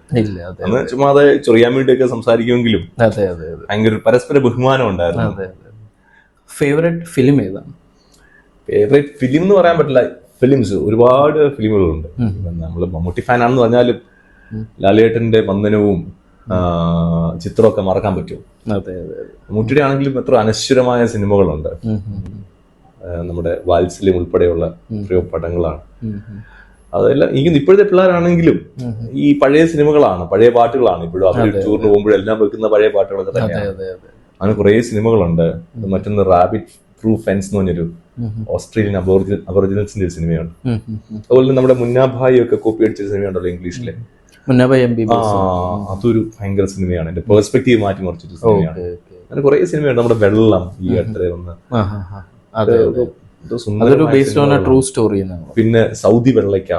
അന്ന് ചുമ്മാതെ ചൊറിയാൻ വേണ്ടിയൊക്കെ സംസാരിക്കുമെങ്കിലും ഭയങ്കര പരസ്പര ബഹുമാനം ഉണ്ടായിരുന്നു. ഫേവറേറ്റ് ഫിലിം ഏതാണ്? ഫേവറേറ്റ് ഫിലിം എന്ന് പറയാൻ പറ്റില്ല. ഫിലിംസ് ഒരുപാട് ഫിലിമുകളുണ്ട്. നമ്മള് മമ്മൂട്ടി ഫാൻ ആണെന്ന് പറഞ്ഞാലും ലാലേട്ടന്റെ വന്ദനവും ചിത്രമൊക്കെ മറക്കാൻ പറ്റും. മമ്മൂട്ടിയുടെ ആണെങ്കിലും എത്ര അനശ്വരമായ സിനിമകളുണ്ട്. നമ്മുടെ വാത്സല്യം ഉൾപ്പെടെയുള്ള എത്രയോ പടങ്ങളാണ്. അതെല്ലാം എനിക്ക് ഇപ്പോഴത്തെ പിള്ളേരാണെങ്കിലും ഈ പഴയ സിനിമകളാണ്, പഴയ പാട്ടുകളാണ് ഇപ്പോഴും. അവർ ടൂറിന് പോകുമ്പോഴെല്ലാം വെക്കുന്ന പഴയ പാട്ടുകളൊക്കെ തന്നെയാണ്. അങ്ങനെ കുറെ സിനിമകളുണ്ട്. മറ്റൊന്ന് റാബിറ്റ് ത്രൂ ഫെൻസ് എന്ന് പറഞ്ഞൊരു ഓസ്ട്രേലിയൻ അബോറിജിനൽസിന്റെ ഒരു സിനിമയാണ്. അതുപോലെ നമ്മുടെ മുന്നാഭായി ഒക്കെ കോപ്പി അടിച്ച സിനിമയുണ്ടല്ലോ ഇംഗ്ലീഷിലെ, അതൊരു ഭയങ്കര സിനിമയാണ്. എന്റെ പെർസ്പെക്റ്റീവ് മാറ്റി മറിച്ചൊരു സിനിമയാണ്. അങ്ങനെ കുറെ സിനിമയുണ്ട്. നമ്മുടെ വെള്ളം ഈ അടുത്ത വന്ന്, പിന്നെ സൗദി വെള്ളയ്ക്ക,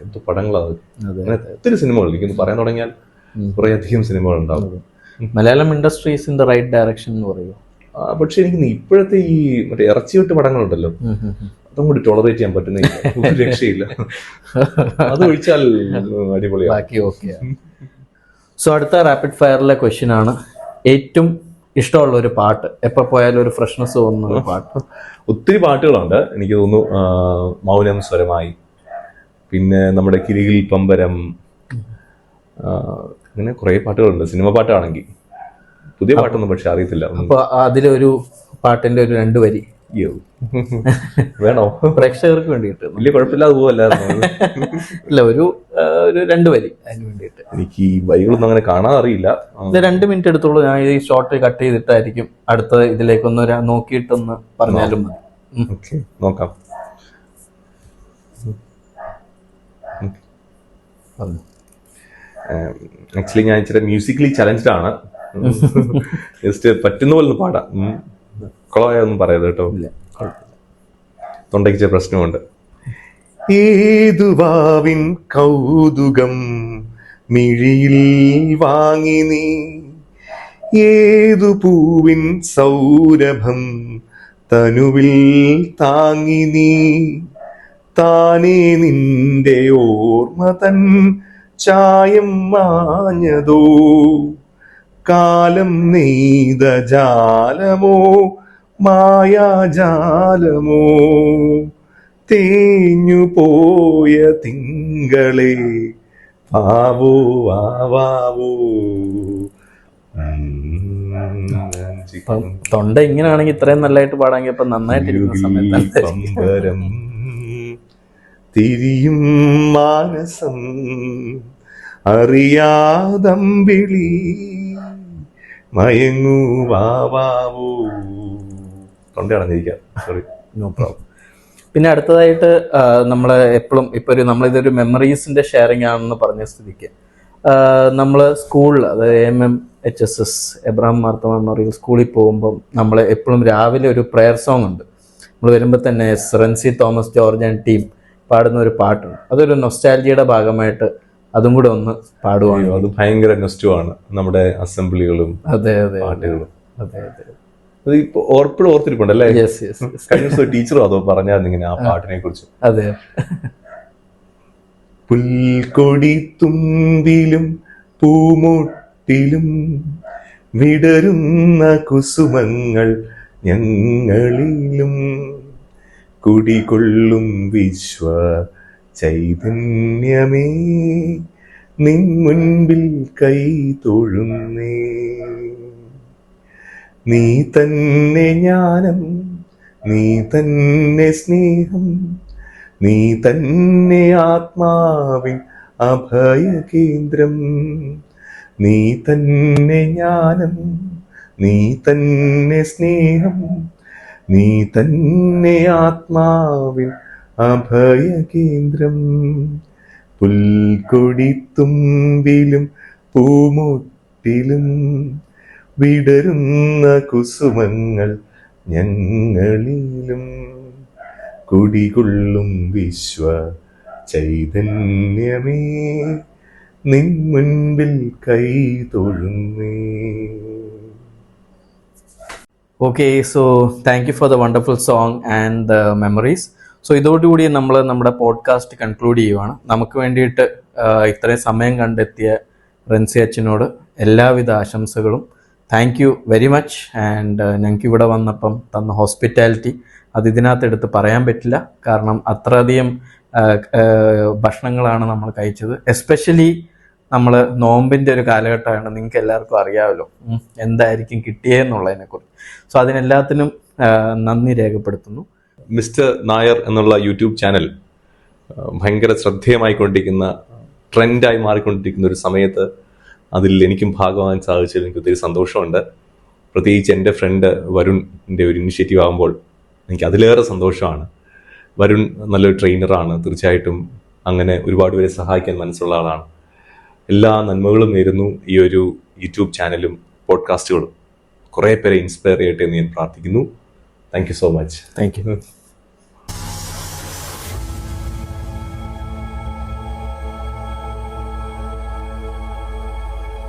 എന്തോ പടങ്ങളാണ്. അങ്ങനെ ഒത്തിരി സിനിമകൾ എനിക്കൊന്ന് പറയാൻ തുടങ്ങിയാൽ കുറെ അധികം സിനിമകൾ ഉണ്ടാവും. Malayalam industries in the right direction എന്ന് പറയുമോ? പക്ഷെ എനിക്ക് ഇപ്പോഴത്തെ ഈ മറ്റേ ഇറച്ചിവിട്ട് പടങ്ങളുണ്ടല്ലോ, അതും കൂടി ടോളറേറ്റ് ചെയ്യാൻ പറ്റുന്നില്ല. ഒരു രക്ഷയില്ല. അത് ഒഴിച്ചാൽ അടിപൊളിയാണ്. സോ അടുത്ത റാപ്പിഡ് ഫയറിലെ ക്വസ്റ്റ്യൻ ആണ്, ഏറ്റവും ഇഷ്ടമുള്ള ഒരു പാട്ട്, എപ്പോ പോയാലും ഒരു ഫ്രഷ്നെസ് തോന്നുന്ന ഒരു പാട്ട്. ഒത്തിരി പാട്ടുകളുണ്ട്. എനിക്ക് തോന്നുന്നു മൗനം സ്വരമായി, പിന്നെ നമ്മുടെ കിരികിൽ പമ്പരം, അങ്ങനെ കുറെ പാട്ടുകളുണ്ട്. സിനിമ പാട്ടാണെങ്കിൽ. പുതിയ പാട്ടൊന്നും പക്ഷെ അറിയത്തില്ല. അപ്പൊ അതിലൊരു പാട്ടിന്റെ ഒരു 2 വരി വേണോ? പ്രേക്ഷകർക്ക് വേണ്ടിയിട്ട് വലിയ കുഴപ്പമില്ലാതെ പോവല്ലായിരുന്നു. ഇല്ല, ഒരു 2 വരി അതിന് വേണ്ടിയിട്ട്. എനിക്ക് ഈ വരികളൊന്നും അങ്ങനെ കാണാൻ അറിയില്ല. 2 മിനിറ്റ് എടുത്തോളൂ. ഞാൻ ഈ ഷോർട്ട് കട്ട് ചെയ്തിട്ടായിരിക്കും അടുത്ത ഇതിലേക്കൊന്ന് നോക്കിയിട്ടൊന്ന് പറഞ്ഞാലും മതി. നോക്കാം. ആക്ച്വലി ഞാൻ ഇച്ചിരി മ്യൂസിക്കലി ചലഞ്ച്ഡ് ആണ്. ജസ്റ്റ് പറ്റുന്ന പോലെ ഒന്ന് പാടാം. കൊളായൊന്നും പറയരുത് കേട്ടോ, തൊണ്ടയ്ക്ക് പ്രശ്നമുണ്ട്. ഏതുവാവിൻ കൗതുകം മിഴിയിൽ വാങ്ങി നീ, ഏതു പൂവിൻ സൗരഭം തനുവിൽ താങ്ങി നീ, താനേ നിന്റെ ഓർമ്മ തൻ ചായം മാഞ്ഞതോ, കാലം നെയ്ത ജാലമോ മായാജാലമോ, തേഞ്ഞു പോയ തിങ്കളെ വാവോ വാവോ. തൊണ്ട ഇങ്ങനെയാണെങ്കിൽ ഇത്രയും നല്ലതായിട്ട് പാടാമെങ്കിൽ ഇപ്പൊ നന്നായിട്ടിരിക്കുന്ന സമയത്ത് തിരിയും മാനസം അറിയാതമ്പിളി മയങ്ങൂ വാവോ. തൊണ്ട അടഞ്ഞിരിക്കാം, സോറി. No problem. പിന്നെ അടുത്തതായിട്ട് നമ്മൾ എപ്പോഴും ഇപ്പോൾ നമ്മളിതൊരു മെമ്മറീസിൻ്റെ ഷെയറിംഗ് ആണെന്ന് പറഞ്ഞ സ്ഥിതിക്ക് നമ്മൾ സ്കൂളിൽ, അതായത് AMMHSS എബ്രഹാം മാർത്തോമ മെമ്മോറിയൽ സ്കൂളിൽ പോകുമ്പം നമ്മൾ എപ്പോഴും രാവിലെ ഒരു പ്രെയർ സോങ് ഉണ്ട്. നമ്മൾ വരുമ്പോൾ തന്നെ Ransi Thomas George and team പാടുന്ന ഒരു പാട്ടുണ്ട്. അതൊരു നൊസ്റ്റാൾജിയുടെ ഭാഗമായിട്ട് അതും കൂടെ ഒന്ന് പാടുവാണ്. അത് ഭയങ്കര നെസ്റ്റമാണ്, നമ്മുടെ അസംബ്ലികളും അതെ അതെ പാട്ടുകളും. അതെ അതെ. അത് ഇപ്പൊ ഓർത്തിരിപ്പുണ്ടല്ലേ? Yes yes. കഴിഞ്ഞ ദിവസം ടീച്ചറും അതോ പറഞ്ഞായിരുന്നു ഇങ്ങനെ ആ പാട്ടിനെ കുറിച്ച്. അതെ. പുൽക്കൊടി തുമ്പിലും പൂമൊട്ടിലും വിടരുന്ന കുസുമങ്ങൾ ഞങ്ങളിലും കുടികൊള്ളും വിശ്വ ചൈതന്യമേ നിൻ മുൻപിൽ കൈ തൊഴുന്നേ. നീ തന്നെ ജ്ഞാനം, നീ തന്നെ സ്നേഹം, നീ തന്നെ ആത്മാവിൻ അഭയകേന്ദ്രം. നീ തന്നെ ജ്ഞാനം, നീ തന്നെ സ്നേഹം, നീ തന്നെ ആത്മാവിൻ അഭയകേന്ദ്രം. പുൽക്കൊടിത്തുമ്പിലും പൂമൊട്ടിലും വിടരുന്ന കുസുമങ്ങൾ ഞങ്ങളിലും കുടികൊള്ളും വിശ്വ ചൈതന്യമേ നിൻ മുൻപിൽ കൈ തൊഴുന്നേ. Okay, so thank you for the wonderful song and the memories. So ഇതോടുകൂടി നമ്മൾ നമ്മുടെ പോഡ്കാസ്റ്റ് കൺക്ലൂഡ് ചെയ്യുവാണ്. നമുക്ക് വേണ്ടിയിട്ട് ഇത്രയും സമയം കണ്ടെത്തിയ റൻസി അച്ഛനോട് എല്ലാവിധ ആശംസകളും. Thank you very much. And ഞങ്ങൾക്ക് ഇവിടെ വന്നപ്പം തന്ന ഹോസ്പിറ്റാലിറ്റി അത് ഇതിനകത്ത് എടുത്ത് പറയാൻ പറ്റില്ല. കാരണം അത്രയധികം ഭക്ഷണങ്ങളാണ് നമ്മൾ കഴിച്ചത്. എസ്പെഷ്യലി നമ്മൾ നോമ്പിൻ്റെ ഒരു കാലഘട്ടമാണ്. നിങ്ങൾക്ക് എല്ലാവർക്കും അറിയാമല്ലോ എന്തായിരിക്കും കിട്ടിയെന്നുള്ളതിനെക്കുറിച്ച്. സോ അതിനെല്ലാത്തിനും നന്ദി രേഖപ്പെടുത്തുന്നു. മിസ്റ്റർ നായർ എന്നുള്ള യൂട്യൂബ് ചാനൽ ഭയങ്കര ശ്രദ്ധേയമായിക്കൊണ്ടിരിക്കുന്ന, ട്രെൻഡായി മാറിക്കൊണ്ടിരിക്കുന്ന ഒരു സമയത്ത് അതിൽ എനിക്കും ഭാഗമാകാൻ സാധിച്ചതിൽ എനിക്ക് ഒത്തിരി സന്തോഷമുണ്ട്. പ്രത്യേകിച്ച് എൻ്റെ ഫ്രണ്ട് വരുണിൻ്റെ ഒരു ഇനിഷ്യേറ്റീവ് ആകുമ്പോൾ എനിക്ക് അതിലേറെ സന്തോഷമാണ്. വരുൺ നല്ലൊരു ട്രെയിനറാണ്, തീർച്ചയായിട്ടും അങ്ങനെ ഒരുപാട് പേരെ സഹായിക്കാൻ മനസ്സുള്ള ആളാണ്. എല്ലാ നന്മകളും നേരുന്നു. ഈ ഒരു യൂട്യൂബ് ചാനലും പോഡ്കാസ്റ്റുകളും കുറേ പേരെ ഇൻസ്പയർ ചെയ്യട്ടെ എന്ന് ഞാൻ പ്രാർത്ഥിക്കുന്നു. Thank you so much. Thank you.